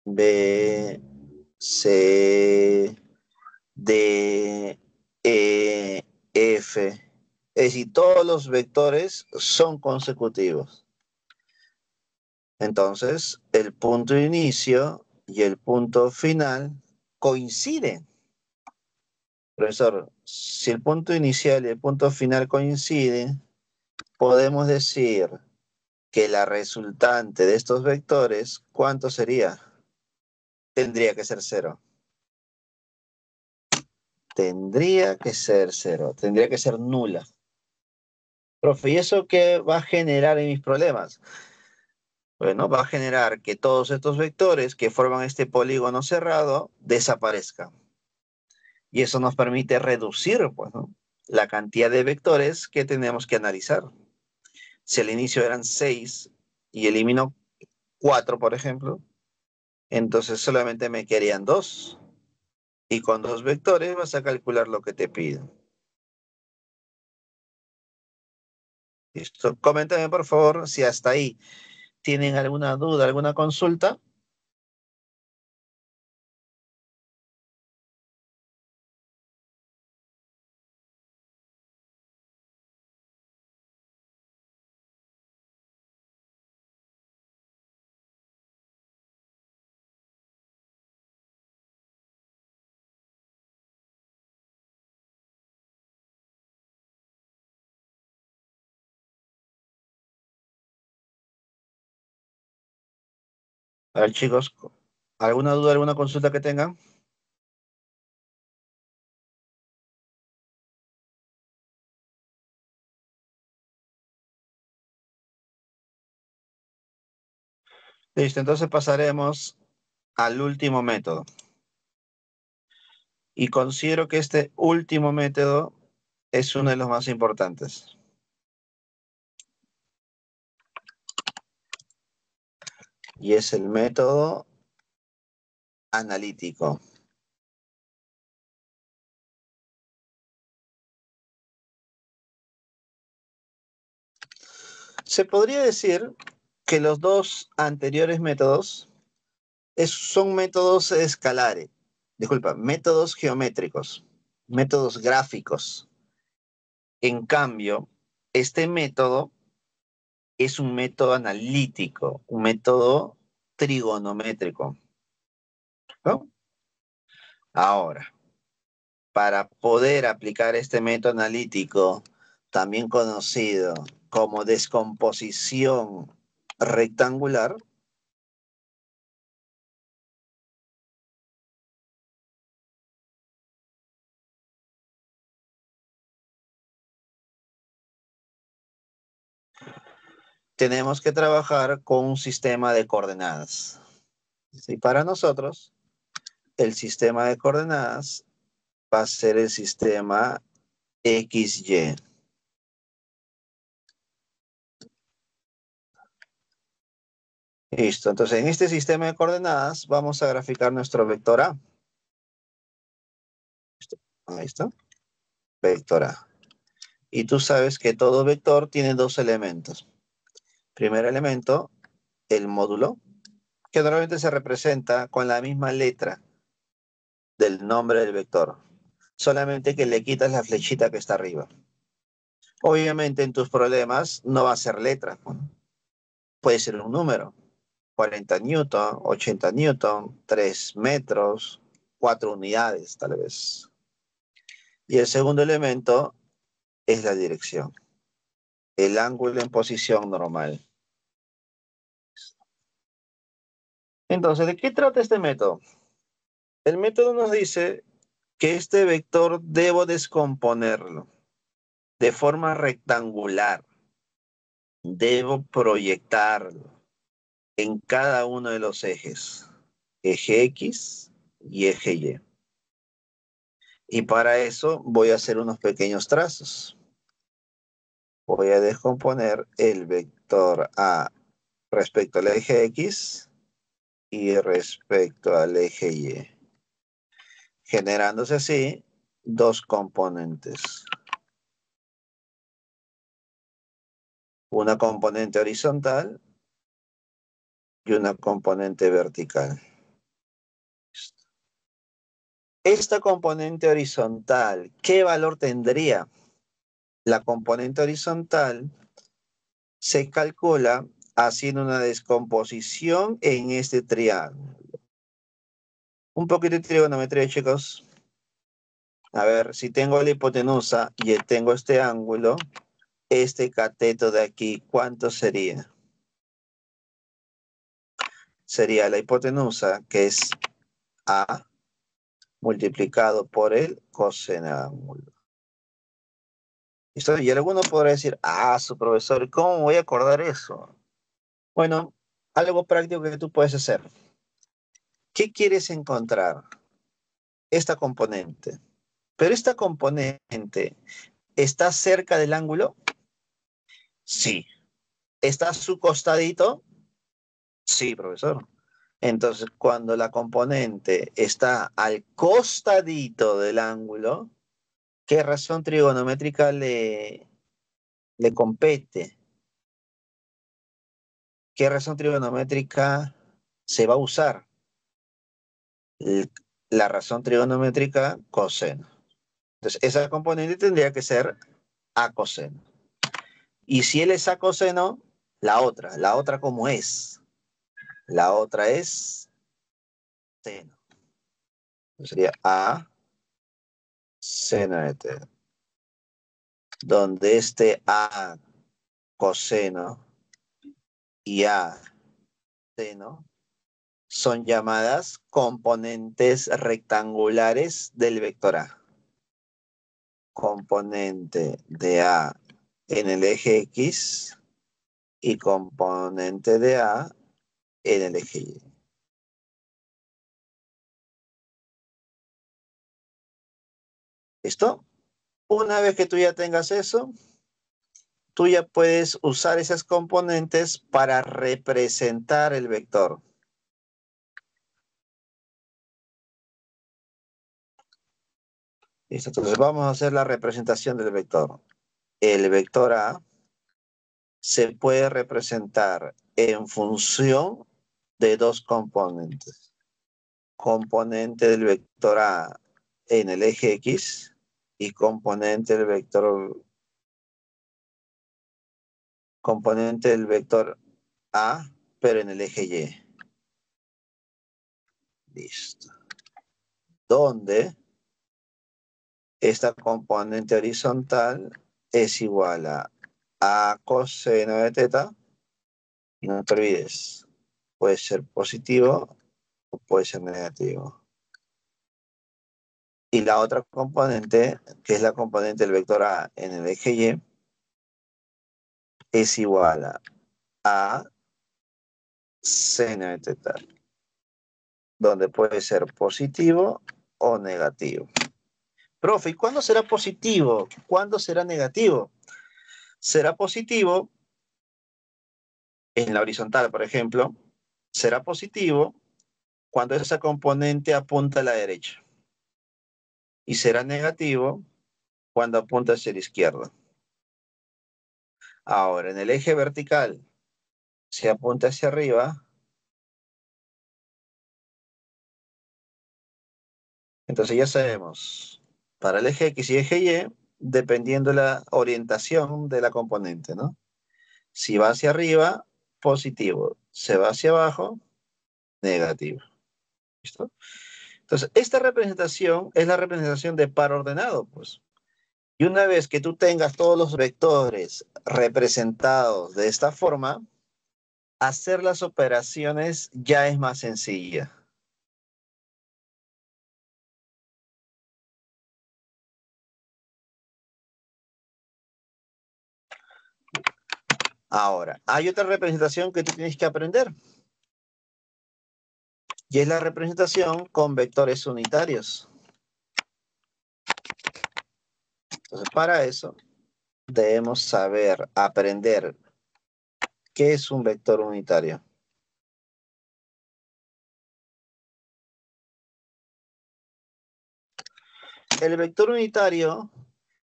S1: B, C, D, E, F, es decir, todos los vectores son consecutivos? Entonces, el punto de inicio y el punto final coinciden. Profesor, si el punto inicial y el punto final coinciden, podemos decir que la resultante de estos vectores, ¿cuánto sería? Tendría que ser cero. Tendría que ser cero. Tendría que ser nula. Profe, ¿y eso qué va a generar en mis problemas? Bueno, va a generar que todos estos vectores que forman este polígono cerrado desaparezcan. Y eso nos permite reducir, pues, ¿no?, la cantidad de vectores que tenemos que analizar. Si al inicio eran 6 y elimino 4, por ejemplo, entonces solamente me quedarían 2. Y con 2 vectores vas a calcular lo que te pido. Listo. Coméntame, por favor, si hasta ahí tienen alguna duda, alguna consulta. A ver, chicos, ¿alguna duda, alguna consulta que tengan? Listo, entonces pasaremos al último método. Y considero que este último método es uno de los más importantes. Y es el método analítico. Se podría decir que los dos anteriores métodos son métodos escalares. Disculpa, métodos geométricos, métodos gráficos. En cambio, este método es un método analítico, un método trigonométrico, ¿no? Ahora, para poder aplicar este método analítico, también conocido como descomposición rectangular, tenemos que trabajar con un sistema de coordenadas. Y para nosotros, el sistema de coordenadas va a ser el sistema XY. Listo, entonces en este sistema de coordenadas vamos a graficar nuestro vector A. Ahí está, vector A. Y tú sabes que todo vector tiene dos elementos. Primer elemento, el módulo, que normalmente se representa con la misma letra del nombre del vector, solamente que le quitas la flechita que está arriba. Obviamente en tus problemas no va a ser letra, ¿no? Puede ser un número, 40 newton, 80 newton, 3 metros, 4 unidades tal vez. Y el segundo elemento es la dirección, el ángulo en posición normal. Entonces, ¿de qué trata este método? El método nos dice que este vector debo descomponerlo de forma rectangular. Debo proyectarlo en cada uno de los ejes, eje X y eje Y. Y para eso voy a hacer unos pequeños trazos. Voy a descomponer el vector A respecto al eje X y respecto al eje Y, generándose así dos componentes. Una componente horizontal y una componente vertical. Esta componente horizontal, ¿qué valor tendría? La componente horizontal se calcula haciendo una descomposición en este triángulo. Un poquito de trigonometría, chicos. A ver, si tengo la hipotenusa y tengo este ángulo, este cateto de aquí, ¿cuánto sería? Sería la hipotenusa, que es A, multiplicado por el coseno del ángulo. ¿Listo? Y alguno podrá decir, su profesor, ¿cómo voy a acordar eso? Bueno, algo práctico que tú puedes hacer. ¿Qué quieres encontrar? Esta componente. Pero esta componente, ¿está cerca del ángulo? Sí. ¿Está a su costadito? Sí, profesor. Entonces, cuando la componente está al costadito del ángulo, ¿qué razón trigonométrica le compete? ¿Qué razón trigonométrica se va a usar? La razón trigonométrica coseno. Entonces, esa componente tendría que ser a coseno. Y si él es a coseno, la otra ¿cómo es? La otra es seno. Sería a seno de θ. Donde este a coseno y a seno son llamadas componentes rectangulares del vector A. Componente de A en el eje X y componente de A en el eje Y. ¿Listo? Una vez que tú ya tengas eso, tú ya puedes usar esas componentes para representar el vector. ¿Listo? Entonces vamos a hacer la representación del vector. El vector A se puede representar en función de dos componentes. Componente del vector A en el eje X y componente del vector A, pero en el eje Y. Listo. Donde esta componente horizontal es igual a coseno de θ. Y no te olvides, puede ser positivo o puede ser negativo. Y la otra componente, que es la componente del vector A en el eje Y, es igual a seno de θ, donde puede ser positivo o negativo. Profe, ¿y cuándo será positivo? ¿Cuándo será negativo? Será positivo en la horizontal, por ejemplo, será positivo cuando esa componente apunta a la derecha. Y será negativo cuando apunta hacia la izquierda. Ahora, en el eje vertical, si apunta hacia arriba, entonces ya sabemos, para el eje X y eje Y, dependiendo de la orientación de la componente, ¿no? Si va hacia arriba, positivo. Se va hacia abajo, negativo. ¿Listo? Entonces, esta representación es la representación de par ordenado, pues. Y una vez que tú tengas todos los vectores representados de esta forma, hacer las operaciones ya es más sencilla. Ahora, hay otra representación que tú tienes que aprender. Y es la representación con vectores unitarios. Entonces, para eso, debemos saber, aprender qué es un vector unitario. El vector unitario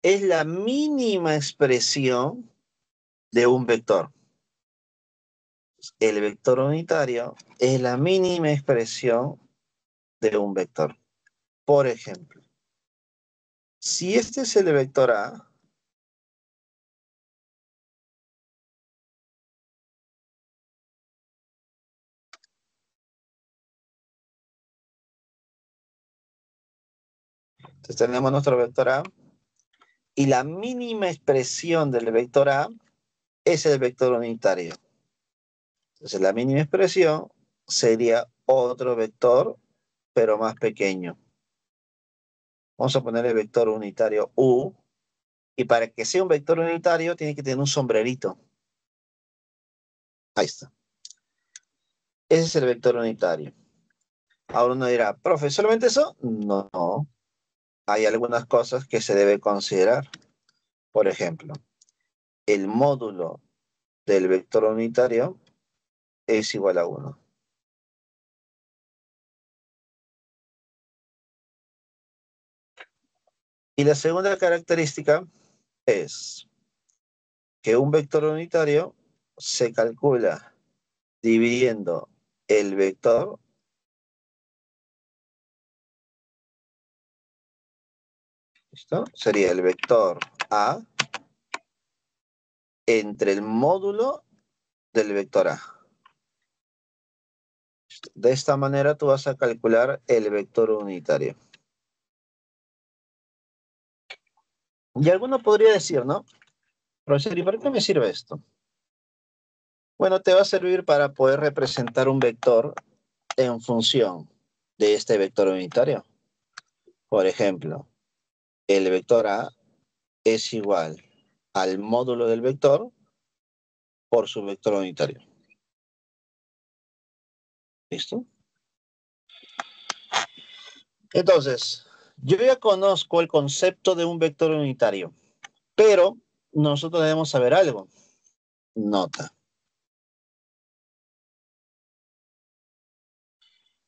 S1: es la mínima expresión de un vector. El vector unitario es la mínima expresión de un vector. Por ejemplo, si este es el vector A, entonces tenemos nuestro vector A, y la mínima expresión del vector A es el vector unitario. Entonces la mínima expresión sería otro vector, pero más pequeño. Vamos a poner el vector unitario U, y para que sea un vector unitario tiene que tener un sombrerito. Ahí está. Ese es el vector unitario. Ahora uno dirá, profe, ¿solamente eso? No, no. Hay algunas cosas que se debe considerar. Por ejemplo, el módulo del vector unitario es igual a 1. Y la segunda característica es que un vector unitario se calcula dividiendo el vector, ¿listo? Sería el vector A entre el módulo del vector A. De esta manera tú vas a calcular el vector unitario. Y alguno podría decir, ¿no? Profesor, ¿y para qué me sirve esto? Bueno, te va a servir para poder representar un vector en función de este vector unitario. Por ejemplo, el vector A es igual al módulo del vector por su vector unitario. ¿Listo? Entonces, yo ya conozco el concepto de un vector unitario, pero nosotros debemos saber algo. Nota.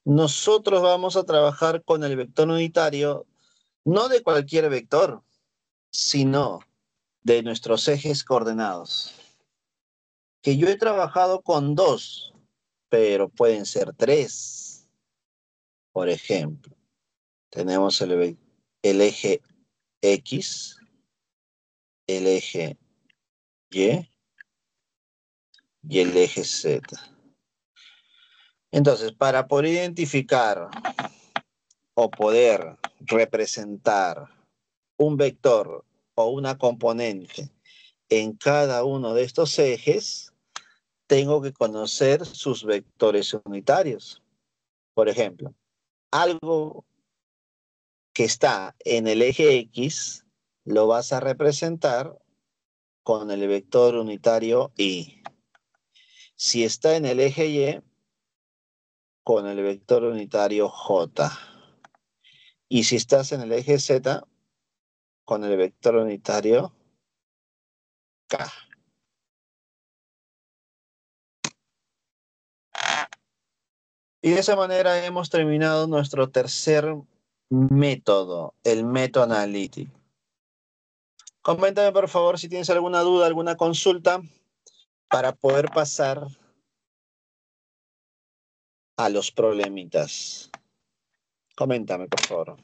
S1: Nosotros vamos a trabajar con el vector unitario, no de cualquier vector, sino de nuestros ejes coordenados. Que yo he trabajado con 2, pero pueden ser 3. Por ejemplo, tenemos el eje X, el eje Y y el eje Z. Entonces, para poder identificar o poder representar un vector o una componente en cada uno de estos ejes, tengo que conocer sus vectores unitarios. Por ejemplo, algo que está en el eje X lo vas a representar con el vector unitario Y. Si está en el eje Y, con el vector unitario J. Y si estás en el eje Z, con el vector unitario K. Y de esa manera hemos terminado nuestro tercer método, el método analítico. Coméntame, por favor, si tienes alguna duda, alguna consulta para poder pasar a los problemitas. Coméntame, por favor.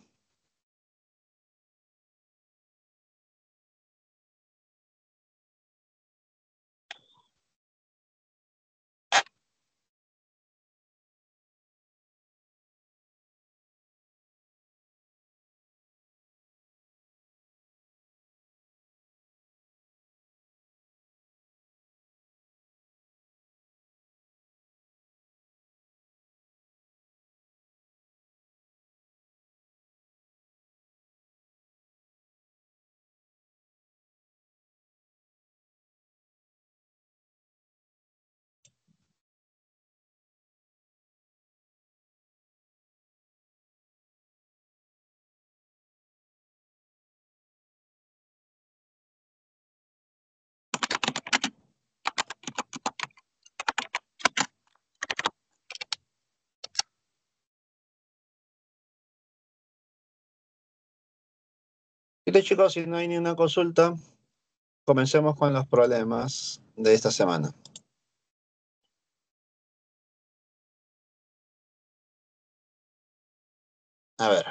S1: Listo, chicos, si no hay ni una consulta, comencemos con los problemas de esta semana. A ver,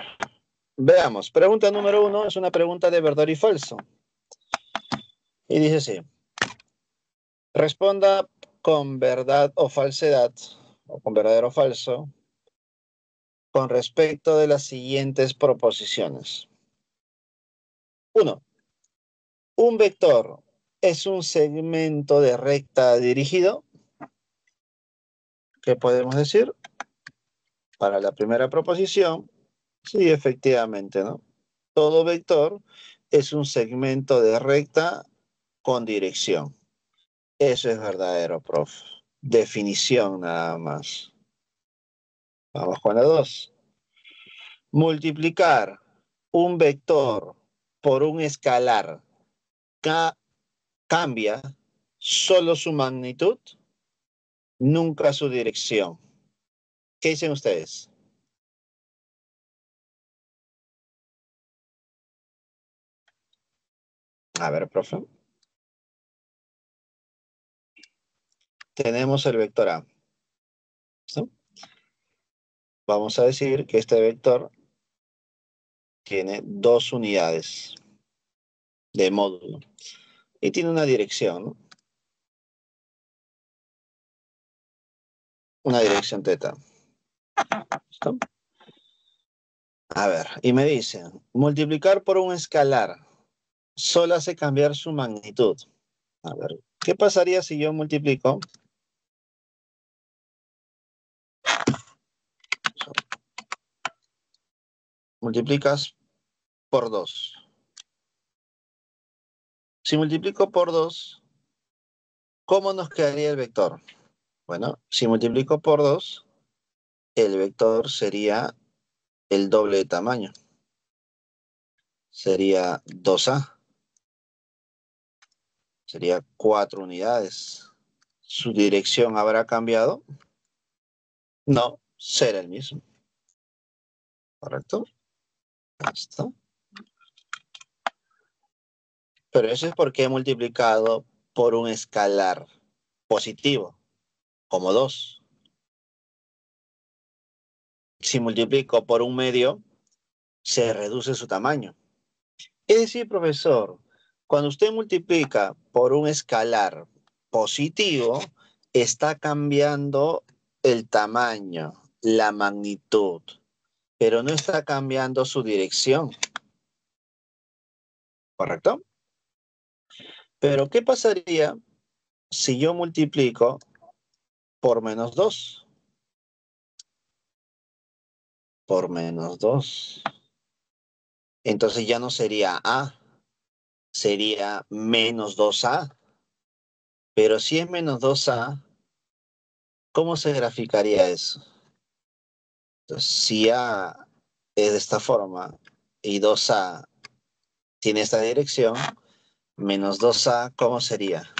S1: veamos. Pregunta número 1 es una pregunta de verdadero y falso. Y dice así. Responda con verdad o falsedad, o con verdadero o falso, con respecto de las siguientes proposiciones. 1. Un vector es un segmento de recta dirigido. ¿Qué podemos decir? Para la primera proposición, sí, efectivamente, ¿no? Todo vector es un segmento de recta con dirección. Eso es verdadero, prof. Definición nada más. Vamos con la 2. Multiplicar un vector por un escalar cambia solo su magnitud, nunca su dirección. ¿Qué dicen ustedes? A ver, profe. Tenemos el vector A. ¿Sí? Vamos a decir que este vector tiene 2 unidades de módulo y tiene una dirección, ¿no? Una dirección teta. ¿Listo? A ver, y me dicen, multiplicar por un escalar solo hace cambiar su magnitud. A ver, ¿qué pasaría si yo multiplico? Multiplicas por 2. Si multiplico por 2, ¿cómo nos quedaría el vector? Bueno, si multiplico por 2, el vector sería el doble de tamaño. Sería 2A. Sería 4 unidades. ¿Su dirección habrá cambiado? No, será el mismo. ¿Correcto? Ahí está. Pero eso es porque he multiplicado por un escalar positivo, como 2. Si multiplico por un medio, se reduce su tamaño. Es decir, profesor, cuando usted multiplica por un escalar positivo, está cambiando el tamaño, la magnitud, pero no está cambiando su dirección. ¿Correcto? Pero ¿qué pasaría si yo multiplico por menos 2? Por menos 2. Entonces ya no sería A, sería menos 2A. Pero si es menos 2A, ¿cómo se graficaría eso? Entonces, si A es de esta forma y 2A tiene esta dirección, menos 2A, ¿cómo sería?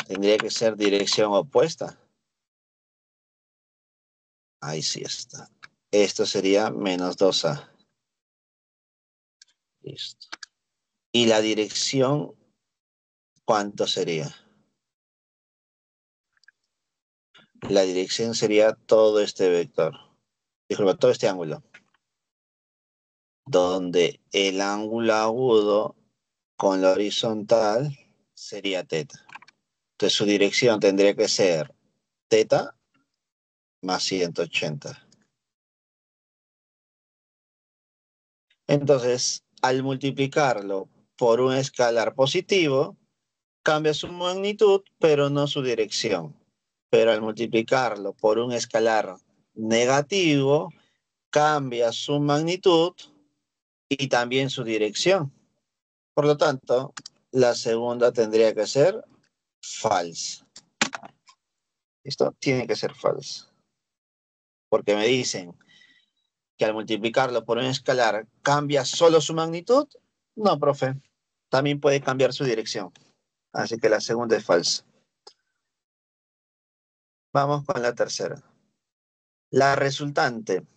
S1: Tendría que ser dirección opuesta. Ahí sí está. Esto sería menos 2A. Listo. ¿Y la dirección cuánto sería? La dirección sería todo este vector. Disculpa, todo este ángulo. Donde el ángulo agudo con la horizontal sería teta. Entonces su dirección tendría que ser teta más 180. Entonces, al multiplicarlo por un escalar positivo, cambia su magnitud, pero no su dirección. Pero al multiplicarlo por un escalar negativo, cambia su magnitud y también su dirección. Por lo tanto, la segunda tendría que ser falsa. Esto tiene que ser falso. Porque me dicen que al multiplicarlo por un escalar cambia solo su magnitud. No, profe. También puede cambiar su dirección. Así que la segunda es falsa. Vamos con la tercera. La resultante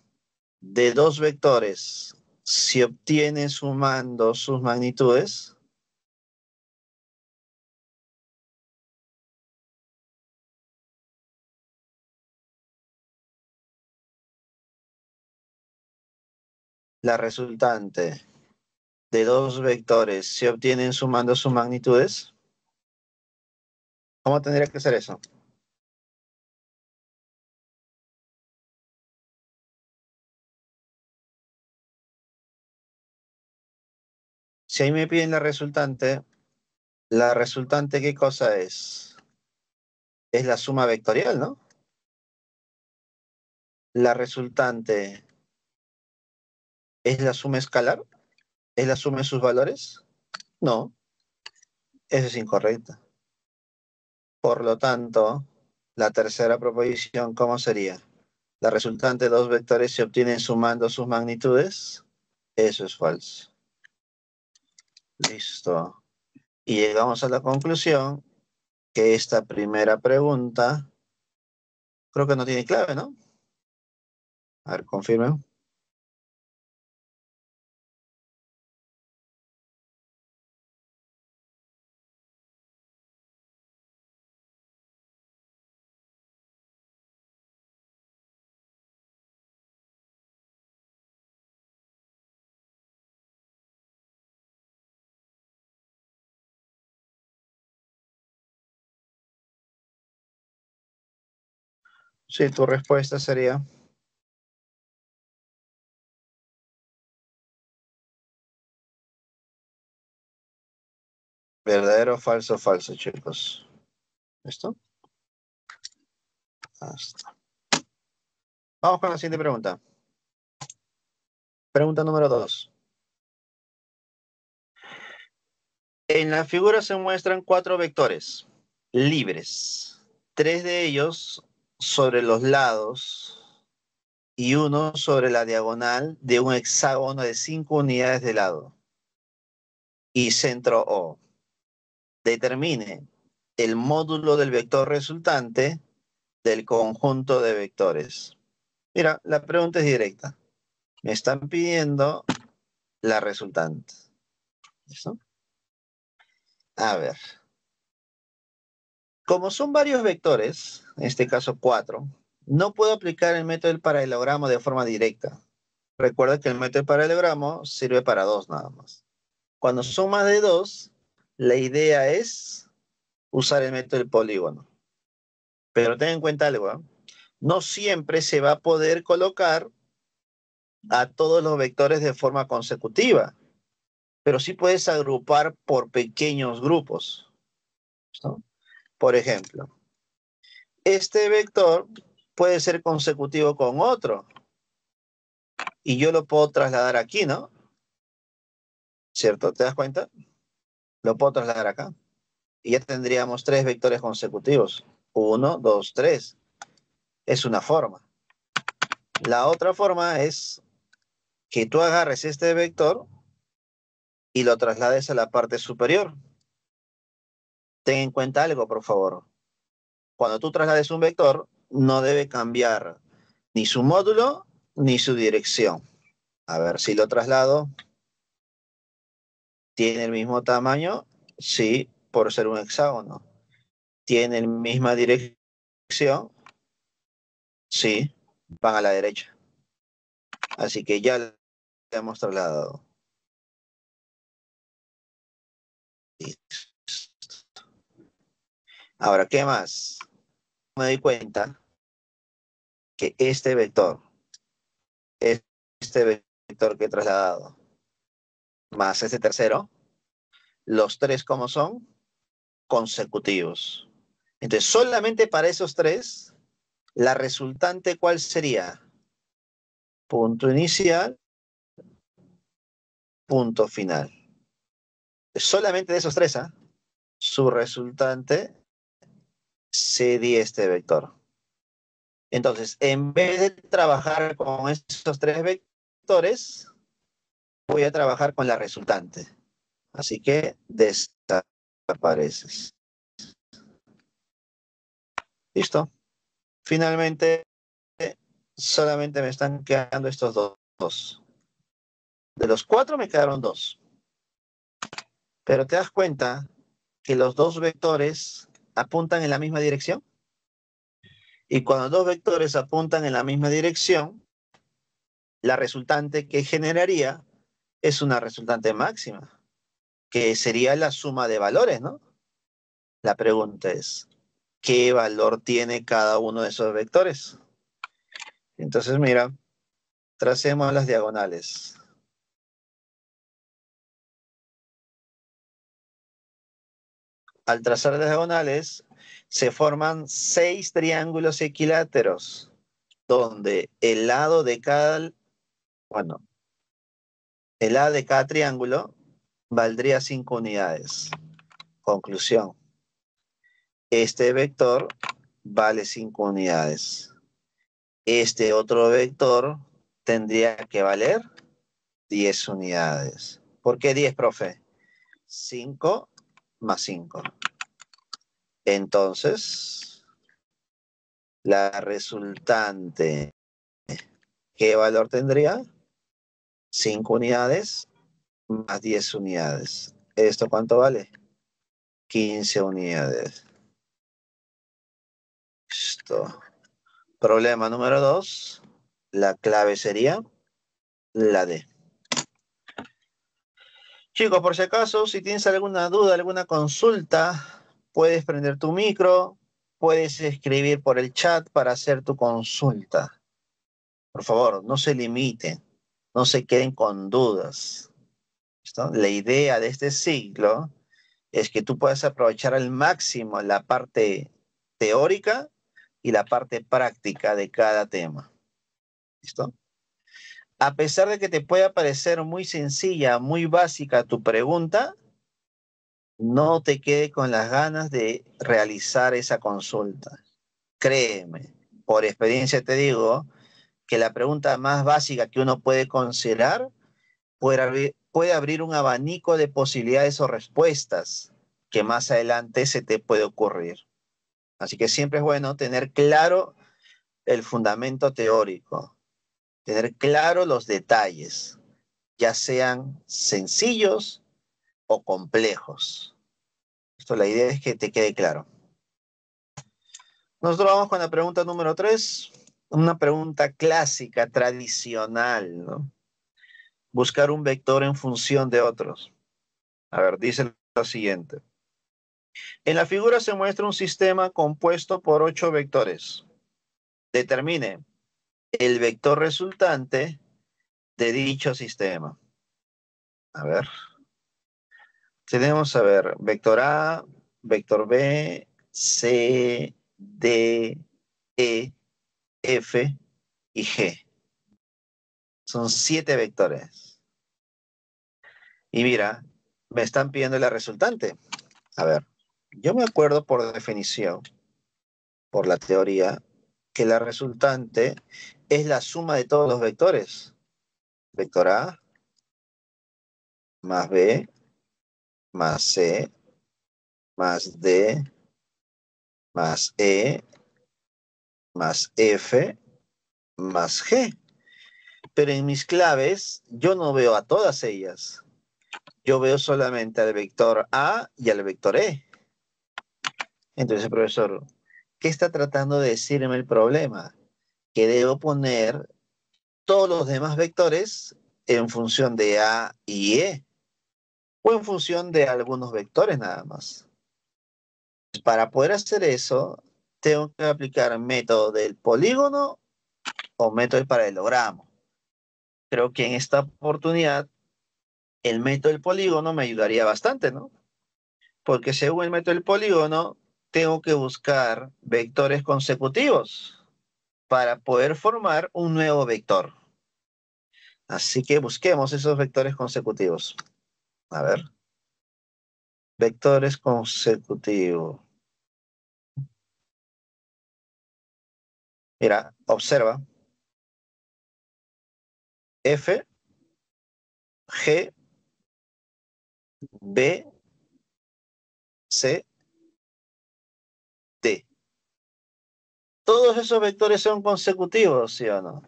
S1: de dos vectores se obtiene sumando sus magnitudes. La resultante de dos vectores se obtienen sumando sus magnitudes. ¿Cómo tendría que ser eso? Si ahí me piden la resultante, ¿qué cosa es? Es la suma vectorial, ¿no? La resultante es la suma escalar, es la suma de sus valores. No, eso es incorrecto. Por lo tanto, la tercera proposición, ¿cómo sería? La resultante de dos vectores se obtienen sumando sus magnitudes. Eso es falso. Listo. Y llegamos a la conclusión que esta primera pregunta creo que no tiene clave, ¿no? A ver, confirmen. Sí, tu respuesta sería verdadero, falso, falso, chicos. ¿Listo? Hasta. Vamos con la siguiente pregunta. Pregunta número 2. En la figura se muestran cuatro vectores libres. Tres de ellos sobre los lados y uno sobre la diagonal de un hexágono de 5 unidades de lado y centro O. Determine el módulo del vector resultante del conjunto de vectores. Mira, la pregunta es directa. Me están pidiendo la resultante. ¿Listo? A ver. Como son varios vectores, en este caso 4, no puedo aplicar el método del paralelogramo de forma directa. Recuerda que el método del paralelogramo sirve para dos nada más. Cuando son más de dos, la idea es usar el método del polígono. Pero ten en cuenta algo, ¿eh? No siempre se va a poder colocar a todos los vectores de forma consecutiva, pero sí puedes agrupar por pequeños grupos, ¿no? Por ejemplo, este vector puede ser consecutivo con otro y yo lo puedo trasladar aquí, ¿no? ¿Cierto? ¿Te das cuenta? Lo puedo trasladar acá y ya tendríamos tres vectores consecutivos. 1, 2, 3. Es una forma. La otra forma es que tú agarres este vector y lo traslades a la parte superior. Ten en cuenta algo, por favor. Cuando tú traslades un vector, no debe cambiar ni su módulo ni su dirección. A ver si lo traslado. ¿Tiene el mismo tamaño? Sí, por ser un hexágono. ¿Tiene la misma dirección? Sí, van a la derecha. Así que ya le hemos trasladado. Ahora, ¿qué más? Me doy cuenta que este vector que he trasladado, más este tercero, los tres como son consecutivos. Entonces, solamente para esos tres, la resultante, ¿cuál sería? Punto inicial, punto final. Solamente de esos tres, ¿ah? Su resultante sería este vector. Entonces, en vez de trabajar con estos tres vectores, voy a trabajar con la resultante. Así que desapareces. Listo. Finalmente, solamente me están quedando estos dos. De los cuatro me quedaron dos. Pero te das cuenta que los dos vectores apuntan en la misma dirección. Y cuando dos vectores apuntan en la misma dirección, la resultante que generaría es una resultante máxima, que sería la suma de valores, ¿no? La pregunta es, ¿qué valor tiene cada uno de esos vectores? Entonces, mira, tracemos las diagonales. Al trazar las diagonales, se forman 6 triángulos equiláteros, donde bueno, el lado de cada triángulo valdría 5 unidades. Conclusión. Este vector vale 5 unidades. Este otro vector tendría que valer 10 unidades. ¿Por qué 10, profe? 5 más 5. Entonces, la resultante, ¿qué valor tendría? 5 unidades más 10 unidades. ¿Esto cuánto vale? 15 unidades. Listo. Problema número 2. La clave sería la D. Chicos, por si acaso, si tienes alguna duda, alguna consulta, puedes prender tu micro, puedes escribir por el chat para hacer tu consulta. Por favor, no se limiten, no se queden con dudas. ¿Listo? La idea de este ciclo es que tú puedas aprovechar al máximo la parte teórica y la parte práctica de cada tema. ¿Listo? A pesar de que te pueda parecer muy sencilla, muy básica tu pregunta, no te quede con las ganas de realizar esa consulta. Créeme, por experiencia te digo que la pregunta más básica que uno puede considerar puede abrir un abanico de posibilidades o respuestas que más adelante se te puede ocurrir. Así que siempre es bueno tener claro el fundamento teórico, tener claro los detalles, ya sean sencillos o complejos. Esto, la idea es que te quede claro. Nosotros vamos con la pregunta número 3, una pregunta clásica, tradicional, ¿no? Buscar un vector en función de otros. A ver, dice lo siguiente. En la figura se muestra un sistema compuesto por 8 vectores. Determine el vector resultante de dicho sistema. A ver. Tenemos, a ver, vector A, vector B, C, D, E, F y G. Son 7 vectores. Y mira, me están pidiendo la resultante. A ver, yo me acuerdo por definición, por la teoría, que la resultante es la suma de todos los vectores. Vector A más B más C más D más E más F más G. Pero en mis claves yo no veo a todas ellas. yo veo solamente al vector A y al vector E. Entonces, profesor, ¿qué está tratando de decirme el problema? Que debo poner todos los demás vectores en función de A y E, o en función de algunos vectores nada más. Para poder hacer eso, tengo que aplicar método del polígono o método del paralelogramo. Creo que en esta oportunidad el método del polígono me ayudaría bastante, ¿no? Porque según el método del polígono, tengo que buscar vectores consecutivos para poder formar un nuevo vector. Así que busquemos esos vectores consecutivos. A ver. Vectores consecutivos. Mira, observa. F, G, B, C, D. Todos esos vectores son consecutivos, ¿sí o no?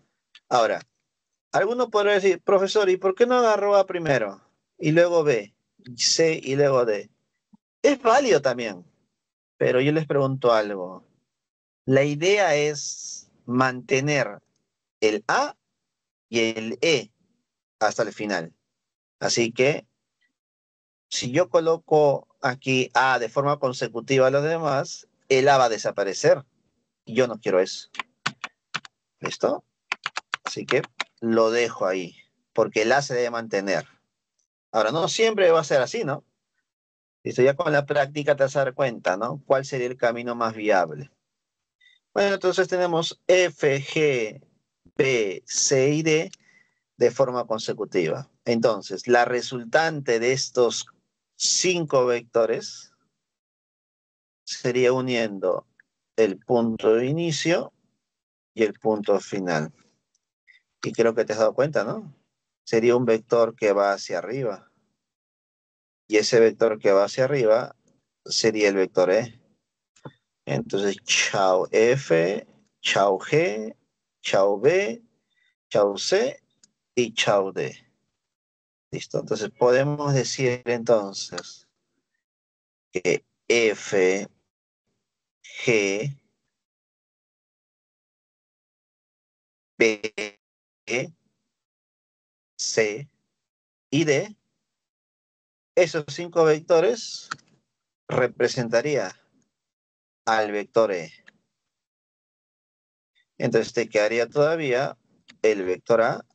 S1: Ahora, alguno podrá decir, profesor, ¿y por qué no agarró A primero? Y luego B, C y luego D. Es válido también, pero yo les pregunto algo. La idea es mantener el A y el E hasta el final. Así que, si yo coloco aquí A de forma consecutiva a los demás, el A va a desaparecer. Y yo no quiero eso. ¿Listo? Así que lo dejo ahí, porque el A se debe mantener. Ahora, no siempre va a ser así, ¿no? Listo, ya con la práctica te vas a dar cuenta, ¿no? ¿Cuál sería el camino más viable? Bueno, entonces tenemos F, G, B, C y D de forma consecutiva. Entonces, la resultante de estos 5 vectores sería uniendo el punto de inicio y el punto final. Y creo que te has dado cuenta, ¿no? Sería un vector que va hacia arriba. Y ese vector que va hacia arriba sería el vector E. Entonces, chao F, chao G, chao B, chao C y chao D. Listo. Entonces, podemos decir entonces que F, G, B, C y D, esos 5 vectores representaría al vector E. Entonces te quedaría todavía el vector A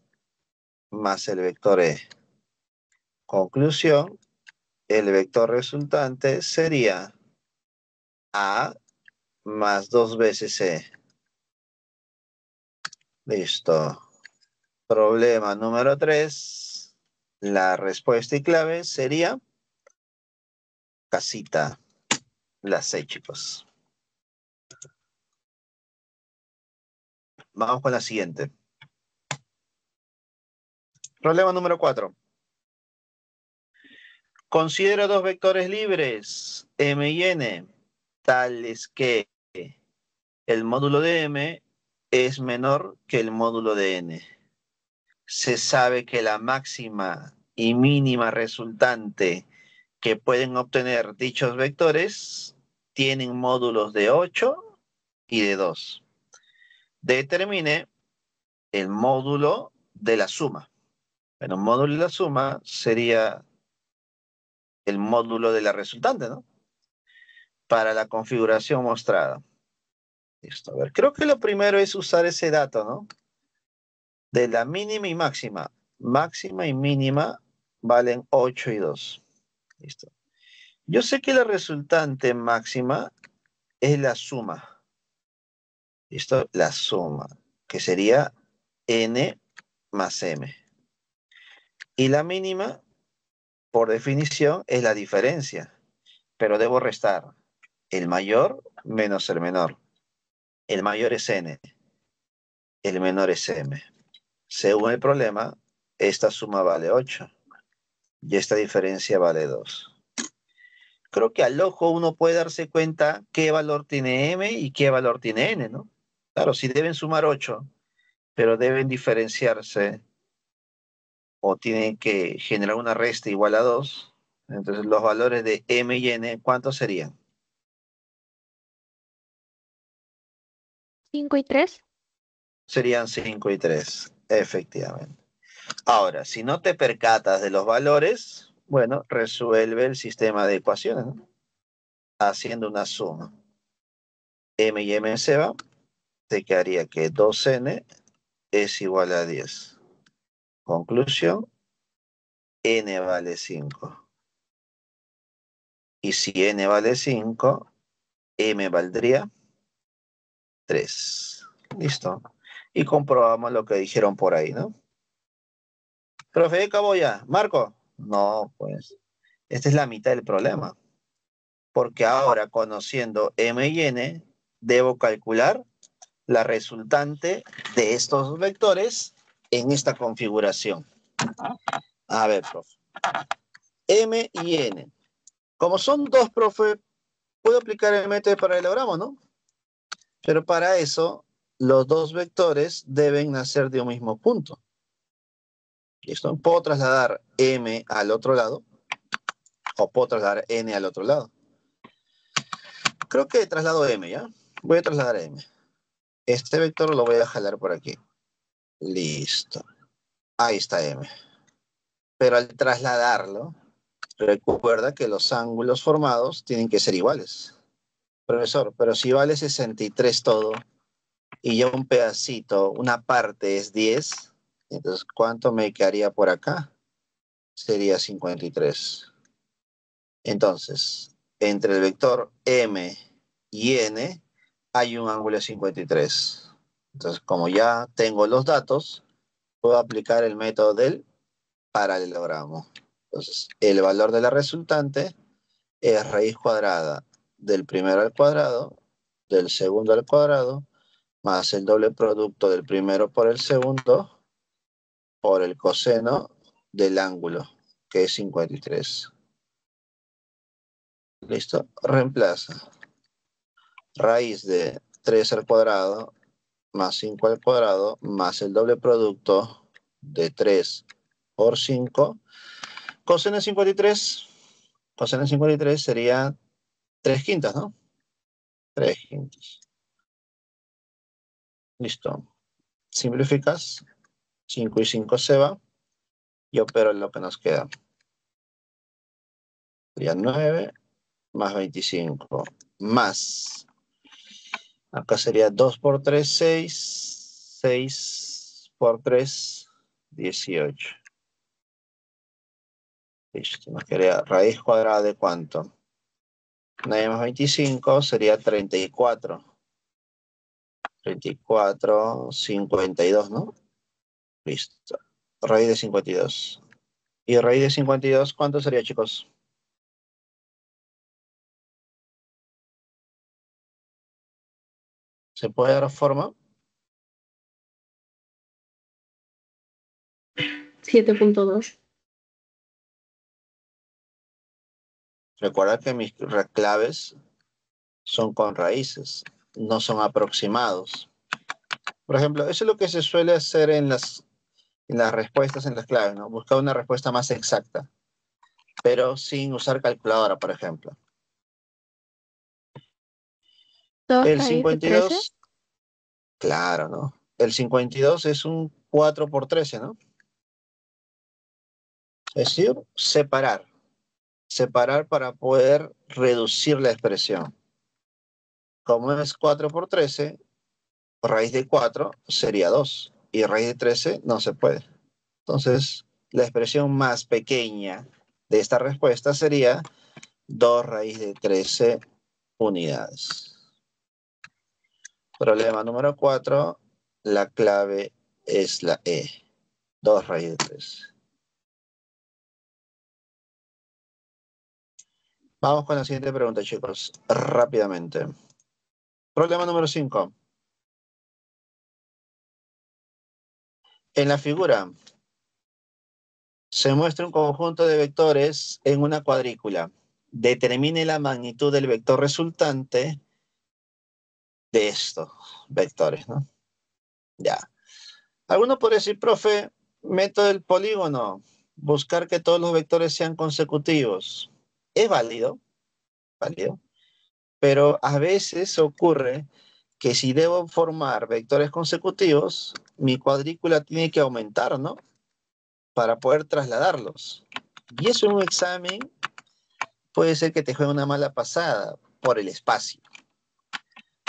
S1: más el vector E. Conclusión, el vector resultante sería A más 2 veces E. Listo. Problema número 3. La respuesta y clave sería casita. La C, chicos. Vamos con la siguiente. Problema número 4. Considera dos vectores libres, M y N, tales que el módulo de M es menor que el módulo de N. Se sabe que la máxima y mínima resultante que pueden obtener dichos vectores tienen módulos de 8 y de 2. Determine el módulo de la suma. Bueno, módulo de la suma sería el módulo de la resultante, ¿no? Para la configuración mostrada. Listo, a ver, creo que lo primero es usar ese dato, ¿no? De la mínima y máxima. Máxima y mínima valen 8 y 2. Listo. Yo sé que la resultante máxima es la suma. ¿Listo? La suma, que sería n más m. Y la mínima, por definición, es la diferencia. Pero debo restar el mayor menos el menor. El mayor es n, el menor es m. Según el problema, esta suma vale 8 y esta diferencia vale 2. Creo que al ojo uno puede darse cuenta qué valor tiene m y qué valor tiene n, ¿no? Claro, si deben sumar 8, pero deben diferenciarse o tiene que generar una resta igual a 2. Entonces los valores de m y n, ¿cuántos serían?
S2: 5 y 3.
S1: Serían 5 y 3, efectivamente. Ahora, si no te percatas de los valores, bueno, resuelve el sistema de ecuaciones, ¿no? Haciendo una suma. M y M se va, te quedaría que 2n es igual a 10. Conclusión, n vale 5. Y si n vale 5, m valdría 3. Listo. Y comprobamos lo que dijeron por ahí, ¿no? Profe, acabó ya. Marco. No, pues, esta es la mitad del problema. Porque ahora, conociendo m y n, debo calcular la resultante de estos vectores en esta configuración. A ver, profe. M y n. Como son dos, profe, puedo aplicar el método de paralelogramo, ¿no? Pero para eso, los dos vectores deben nacer de un mismo punto. ¿Listo? Puedo trasladar m al otro lado o puedo trasladar n al otro lado. Creo que traslado m, ¿ya? Voy a trasladar m. Este vector lo voy a jalar por aquí. Listo. Ahí está m. Pero al trasladarlo, recuerda que los ángulos formados tienen que ser iguales. Profesor, pero si vale 63 todo y ya un pedacito, una parte es 10, entonces ¿cuánto me quedaría por acá? Sería 53. Entonces, entre el vector m y n hay un ángulo de 53. Entonces, como ya tengo los datos, puedo aplicar el método del paralelogramo. Entonces, el valor de la resultante es raíz cuadrada del primero al cuadrado, del segundo al cuadrado, más el doble producto del primero por el segundo, por el coseno del ángulo, que es 53. ¿Listo? Reemplaza. Raíz de 3 al cuadrado, más 5 al cuadrado, más el doble producto de 3 por 5. Coseno de 53. Coseno de 53 sería 3 quintas, ¿no? 3 quintas. Listo. Simplificas. 5 y 5 se va. Y opero lo que nos queda. Sería 9 más 25. Más. Acá sería 2 por 3, 6. 6 por 3, 18. Listo. Nos quedaría raíz cuadrada de ¿cuánto? 9 más 25 sería 34. 34, 52, ¿no? Listo. Raíz de 52. ¿Y raíz de 52 cuánto sería, chicos? ¿Se puede dar forma?
S2: 7.2.
S1: Recuerda que mis claves son con raíces, no son aproximados. Por ejemplo, eso es lo que se suele hacer en las respuestas en las claves, ¿no? Buscar una respuesta más exacta, pero sin usar calculadora, por ejemplo.
S2: 2
S1: El
S2: raíz de 13.
S1: 52, claro, ¿no? El 52 es un 4 por 13, ¿no? Es decir, separar. Separar para poder reducir la expresión. Como es 4 por 13, raíz de 4 sería 2. Y raíz de 13 no se puede. Entonces, la expresión más pequeña de esta respuesta sería 2 raíz de 13 unidades. Problema número 4. La clave es la E. 2 raíz de 13. Vamos con la siguiente pregunta, chicos. Rápidamente. Problema número 5. En la figura se muestra un conjunto de vectores en una cuadrícula. Determine la magnitud del vector resultante de estos vectores, ¿no? Ya. Alguno podría decir, profe, método del polígono, buscar que todos los vectores sean consecutivos. Es válido, válido, pero a veces ocurre que si debo formar vectores consecutivos, mi cuadrícula tiene que aumentar, ¿no? Para poder trasladarlos. Y eso en un examen puede ser que te juegue una mala pasada por el espacio.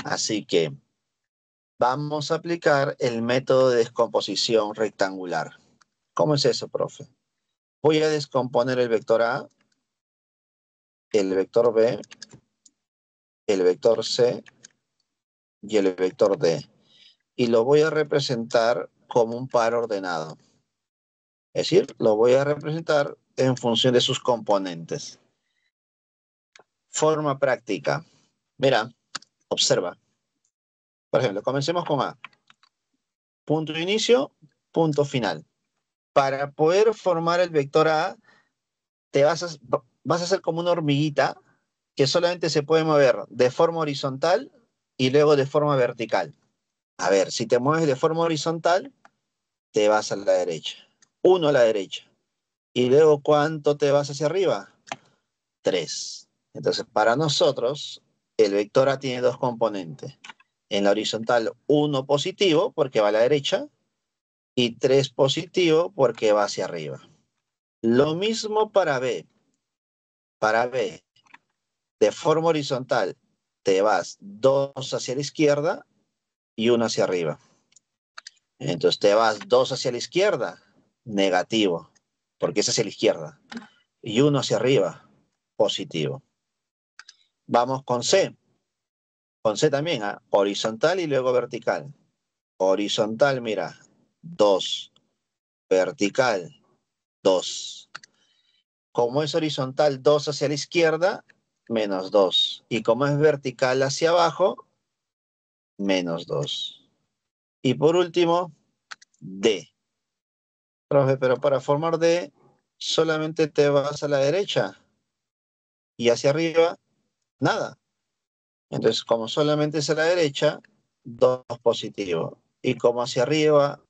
S1: Así que vamos a aplicar el método de descomposición rectangular. ¿Cómo es eso, profe? Voy a descomponer el vector A, el vector B, el vector C y el vector D. Y lo voy a representar como un par ordenado. Es decir, lo voy a representar en función de sus componentes. Forma práctica. Mira, observa. Por ejemplo, comencemos con A. Punto de inicio, punto final. Para poder formar el vector A, vas a hacer como una hormiguita que solamente se puede mover de forma horizontal y luego de forma vertical. A ver, si te mueves de forma horizontal, te vas a la derecha. 1 a la derecha. Y luego, ¿cuánto te vas hacia arriba? 3. Entonces, para nosotros, el vector A tiene dos componentes. En la horizontal, 1 positivo, porque va a la derecha, y 3 positivo, porque va hacia arriba. Lo mismo para B. Para B, de forma horizontal, te vas 2 hacia la izquierda y 1 hacia arriba. Entonces te vas 2 hacia la izquierda, negativo, porque es hacia la izquierda. Y 1 hacia arriba, positivo. Vamos con C. Con C también, ¿ah? Horizontal y luego vertical. Horizontal, mira, 2. Vertical, 2. Como es horizontal 2 hacia la izquierda, menos 2. Y como es vertical hacia abajo, menos 2. Y por último, D. Profe, pero para formar D, solamente te vas a la derecha y hacia arriba, nada. Entonces, como solamente es a la derecha, 2 positivo. Y como hacia arriba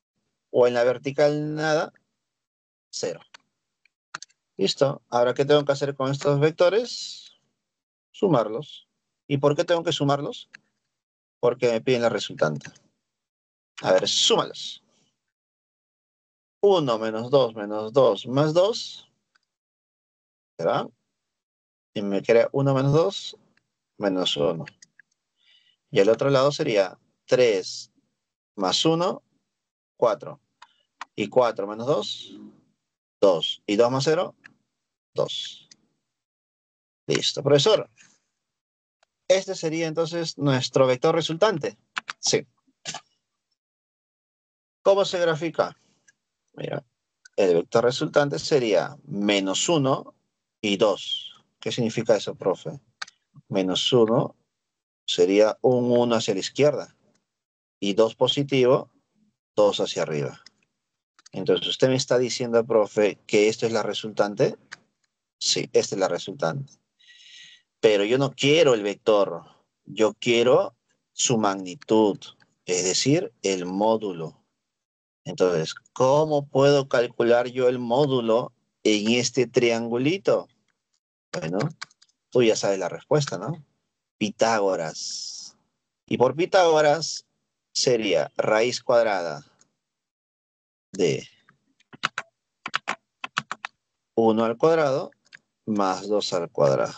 S1: o en la vertical, nada, 0. Listo. Ahora, ¿qué tengo que hacer con estos vectores? Sumarlos. ¿Y por qué tengo que sumarlos? Porque me piden la resultante. A ver, súmalos. 1 menos 2 más 2, ¿verdad? Y me queda 1 menos 2 menos 1. Y el otro lado sería 3 más 1, 4. Y 4 menos 2, 2. Y 2 más 0, 2. Listo, profesor. Este sería entonces nuestro vector resultante. Sí. ¿Cómo se grafica? Mira, el vector resultante sería menos 1 y 2. ¿Qué significa eso, profe? Menos 1 sería un 1 hacia la izquierda. Y 2 positivo, 2 hacia arriba. Entonces, ¿usted me está diciendo, profe, que esto es la resultante? Sí, esta es la resultante. Pero yo no quiero el vector. Yo quiero su magnitud, es decir, el módulo. Entonces, ¿cómo puedo calcular yo el módulo en este triangulito? Bueno, tú ya sabes la respuesta, ¿no? Pitágoras. Y por Pitágoras sería raíz cuadrada de 1 al cuadrado más 2 al cuadrado.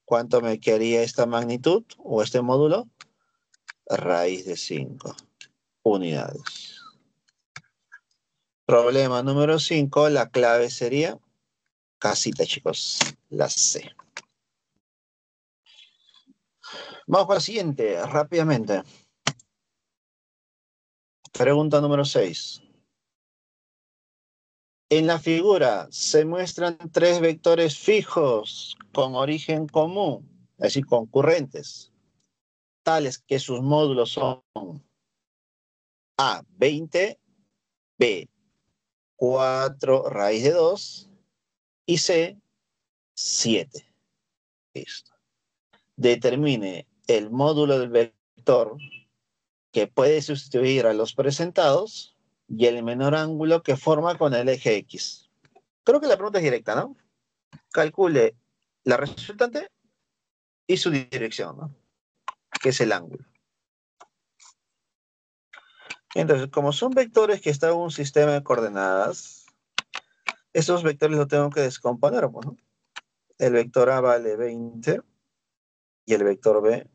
S1: ¿Cuánto me quedaría esta magnitud o este módulo? Raíz de 5 unidades. Problema número 5, la clave sería casita, chicos, la C. Vamos con la siguiente, rápidamente. Pregunta número 6. En la figura se muestran 3 vectores fijos con origen común, es decir, concurrentes, tales que sus módulos son A, 20, B, 4 raíz de 2 y C, 7. Listo. Determine el módulo del vector que puede sustituir a los presentados y el menor ángulo que forma con el eje X. Creo que la pregunta es directa, ¿no? Calcule la resultante y su dirección, ¿no? Que es el ángulo. Entonces, como son vectores que están en un sistema de coordenadas, esos vectores los tengo que descomponer, pues, ¿no? El vector A vale 20 y el vector B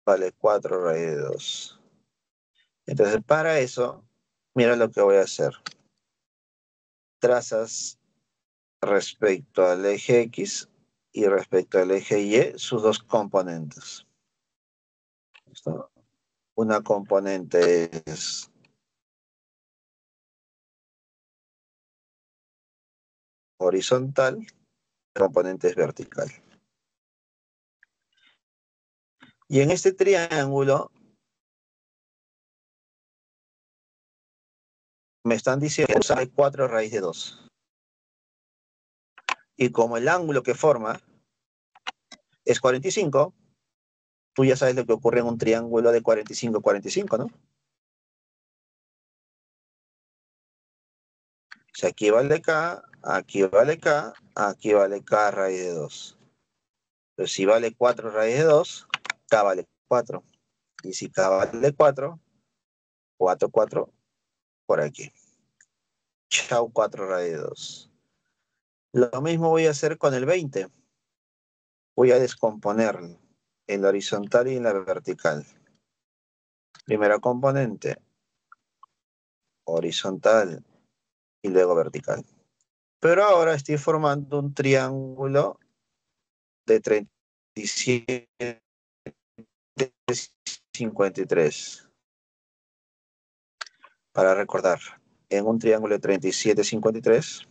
S1: vale 4 raíz de 2. Entonces, para eso, mira lo que voy a hacer. Trazas respecto al eje X y respecto al eje Y sus dos componentes. ¿Listo? Una componente es horizontal, la componente es vertical. Y en este triángulo me están diciendo que sale 4 raíz de 2. Y como el ángulo que forma es 45, tú ya sabes lo que ocurre en un triángulo de 45-45, ¿no? O sea, aquí vale K, aquí vale K, aquí vale K raíz de 2. Pero si vale 4 raíz de 2, K vale 4. Y si K vale 4, 4, 4 por aquí. Chau, 4 raíz de 2. Lo mismo voy a hacer con el 20. Voy a descomponerlo en la horizontal y en la vertical. Primera componente, horizontal y luego vertical. Pero ahora estoy formando un triángulo de 37, 53. Para recordar, en un triángulo de 37, 53,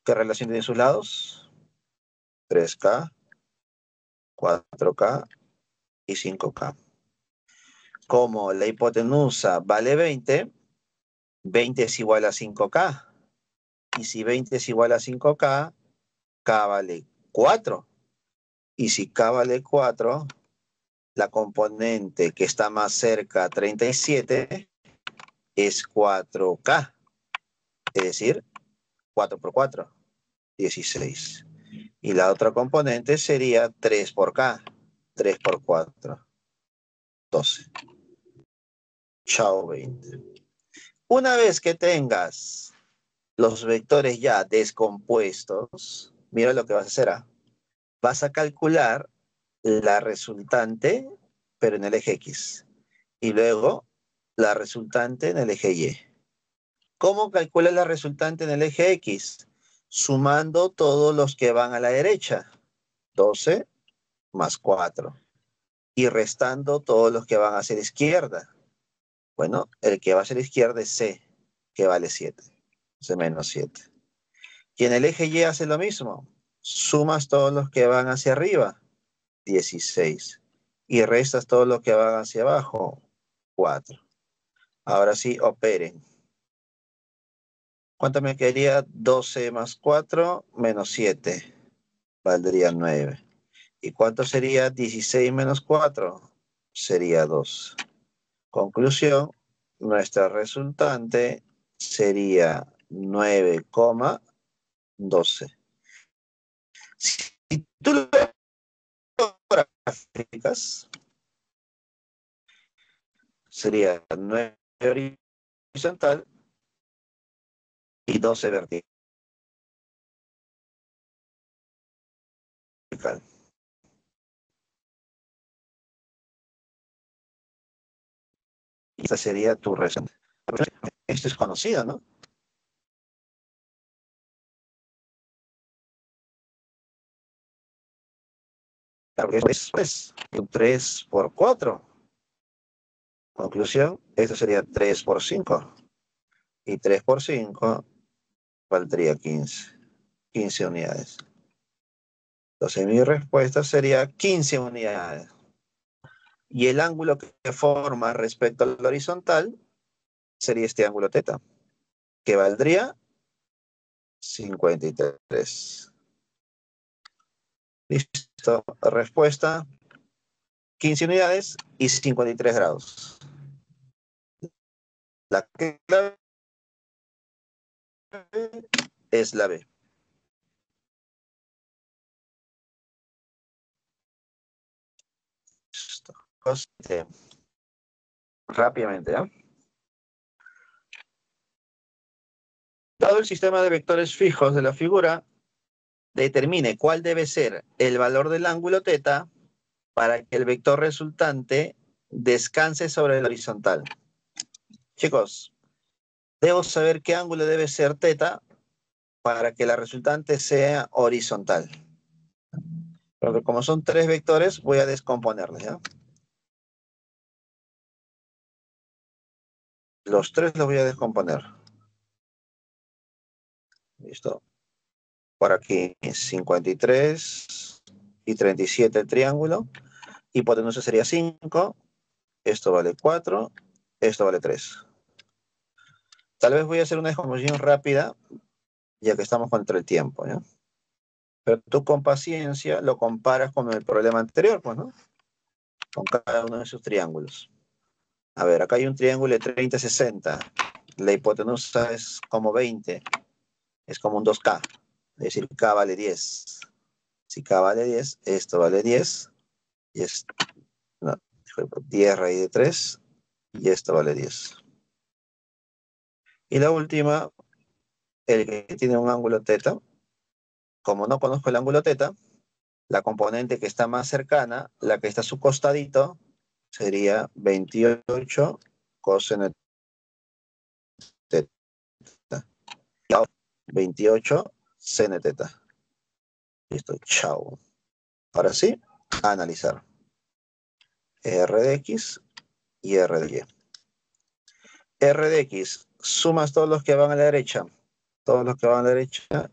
S1: ¿qué relación tiene sus lados? 3K, 4K y 5K. Como la hipotenusa vale 20, 20 es igual a 5K. Y si 20 es igual a 5K, K vale 4. Y si K vale 4, la componente que está más cerca a 37 es 4K. Es decir, 4 por 4, 16. Y la otra componente sería 3 por K. 3 por 4, 12. Chao, 20. Una vez que tengas los vectores ya descompuestos, mira lo que vas a hacer. Vas a calcular la resultante, pero en el eje X. Y luego la resultante en el eje Y. ¿Cómo calculas la resultante en el eje X? Sumando todos los que van a la derecha. 12 más 4. Y restando todos los que van hacia la izquierda. Bueno, el que va hacia la izquierda es C, que vale 7. C menos 7. Y en el eje Y hace lo mismo. Sumas todos los que van hacia arriba. 16. Y restas todos los que van hacia abajo. 4. Ahora sí, operen. ¿Cuánto me quedaría? 12 más 4 menos 7. Valdría 9. ¿Y cuánto sería 16 menos 4? Sería 2. Conclusión, nuestra resultante sería 9,12. Si tú lo graficas, sería 9 horizontal y 12 vertical. Y esta sería tu resultante. Esto es conocido, ¿no? Claro que es un 3 por 4. Conclusión, esto sería 3 por 5. Y 3 por 5 valdría 15. 15 unidades. Entonces mi respuesta sería 15 unidades. Y el ángulo que forma respecto al horizontal sería este ángulo teta, que valdría 53. Listo. Respuesta, 15 unidades y 53 grados. La clave es la B. Rápidamente, ¿ya? Dado el sistema de vectores fijos de la figura, determine cuál debe ser el valor del ángulo θ para que el vector resultante descanse sobre el horizontal. Chicos, debo saber qué ángulo debe ser θ para que la resultante sea horizontal. Porque como son tres vectores, voy a descomponerlos, ¿ya? Los tres los voy a descomponer. ¿Listo? Por aquí 53 y 37 el triángulo. Hipotenusa sería 5. Esto vale 4. Esto vale 3. Tal vez voy a hacer una descomposición rápida, ya que estamos contra el tiempo, ¿ya? Pero tú con paciencia lo comparas con el problema anterior, pues, ¿no? Con cada uno de esos triángulos. A ver, acá hay un triángulo de 30, 60. La hipotenusa es como 20. Es como un 2K. Es decir, K vale 10. Si K vale 10, esto vale 10. Y esto, no, 10 raíz de 3. Y esto vale 10. Y la última, el que tiene un ángulo θ. Como no conozco el ángulo θ, la componente que está más cercana, la que está a su costadito, sería 28 coseno θ. 28 seno θ. Listo, chao. Ahora sí, a analizar. R de X y R de Y. R de X, sumas todos los que van a la derecha. Todos los que van a la derecha,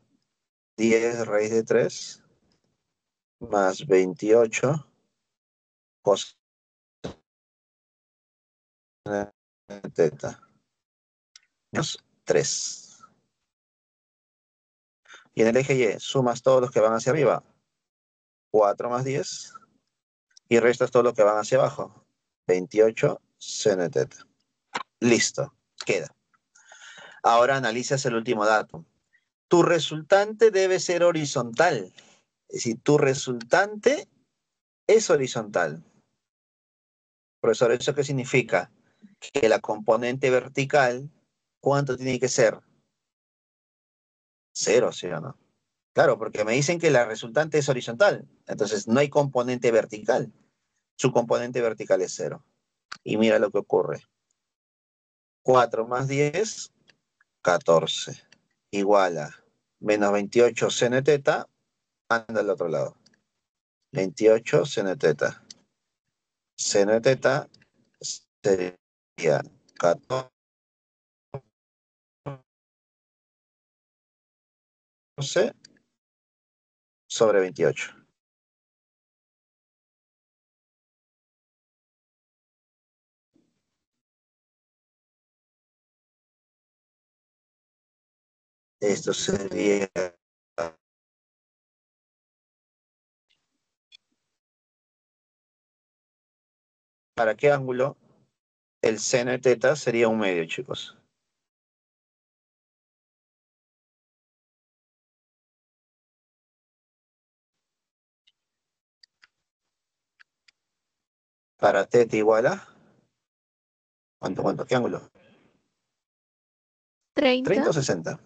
S1: 10 raíz de 3 más 28 coseno θ. Menos 3. Y en el eje Y, sumas todos los que van hacia arriba. 4 más 10. Y restas todos los que van hacia abajo. 28 seno θ. Listo, queda. Ahora analizas el último dato. Tu resultante debe ser horizontal. Es decir, tu resultante es horizontal. Profesor, ¿eso qué significa? Que la componente vertical, ¿cuánto tiene que ser? 0, ¿sí o no? Claro, porque me dicen que la resultante es horizontal. Entonces no hay componente vertical. Su componente vertical es 0. Y mira lo que ocurre. 4 más 10, 14. Igual a menos 28 seno θ, anda al otro lado. 28 seno θ. Seno θ sería 14 sobre 28. Esto sería... ¿Para qué ángulo? El seno de θ sería 1/2, chicos. Para θ igual a... ¿Cuánto? ¿Qué ángulo? 30
S2: 30.
S1: o 60.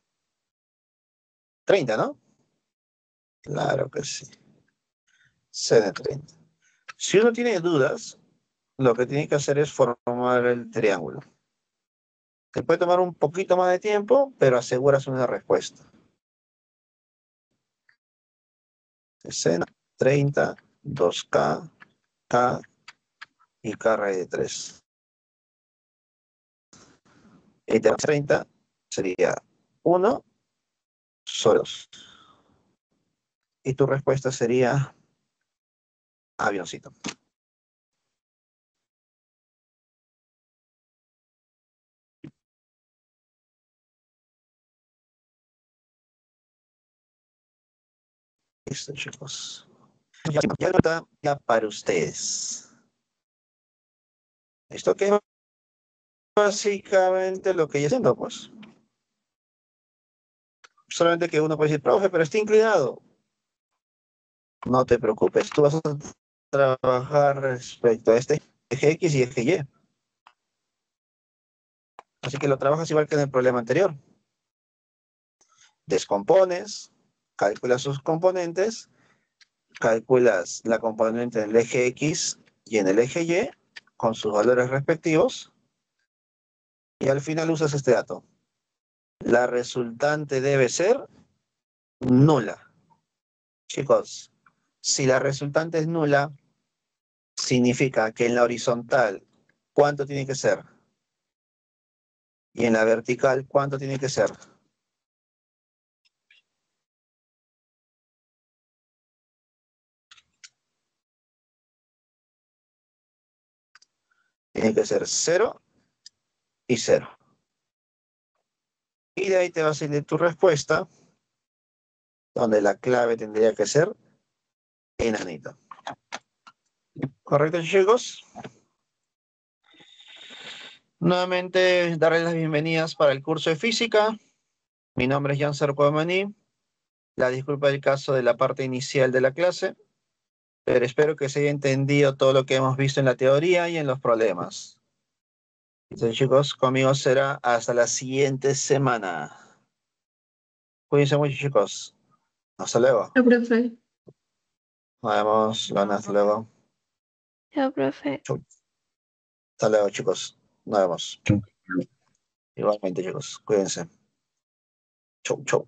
S1: 30, ¿no? Claro que sí. Seno de 30. Si uno tiene dudas, lo que tiene que hacer es formar el triángulo. Te puede tomar un poquito más de tiempo, pero aseguras una respuesta. Seno 30, 2K, K y K raíz de 3. Y 30 sería 1 sobre 2. Y tu respuesta sería avioncito. Listo, chicos. Ya está ya para ustedes. ¿Esto qué básicamente lo que yo haciendo, pues. Solamente que uno puede decir, profe, pero está inclinado. No te preocupes, tú vas a trabajar respecto a este eje X y eje Y. Así que lo trabajas igual que en el problema anterior. Descompones, calculas sus componentes, calculas la componente en el eje X y en el eje Y con sus valores respectivos y al final usas este dato. La resultante debe ser nula. Chicos, si la resultante es nula, significa que en la horizontal, ¿cuánto tiene que ser? Y en la vertical, ¿cuánto tiene que ser? Tiene que ser 0 y 0. Y de ahí te va a salir tu respuesta, donde la clave tendría que ser enanito. ¿Correcto, chicos? Nuevamente, darles las bienvenidas para el curso de física. Mi nombre es Jan Sarcoamaní. La disculpa del caso de la parte inicial de la clase, pero espero que se haya entendido todo lo que hemos visto en la teoría y en los problemas. Entonces, chicos, conmigo será hasta la siguiente semana. Cuídense mucho, chicos. Hasta luego.
S2: No, profe.
S1: Nos vemos, Lana. Hasta luego.
S3: Chao, profe.
S1: Chau. Hasta luego, chicos. Nos vemos. Igualmente, chicos. Cuídense. Chau, chau.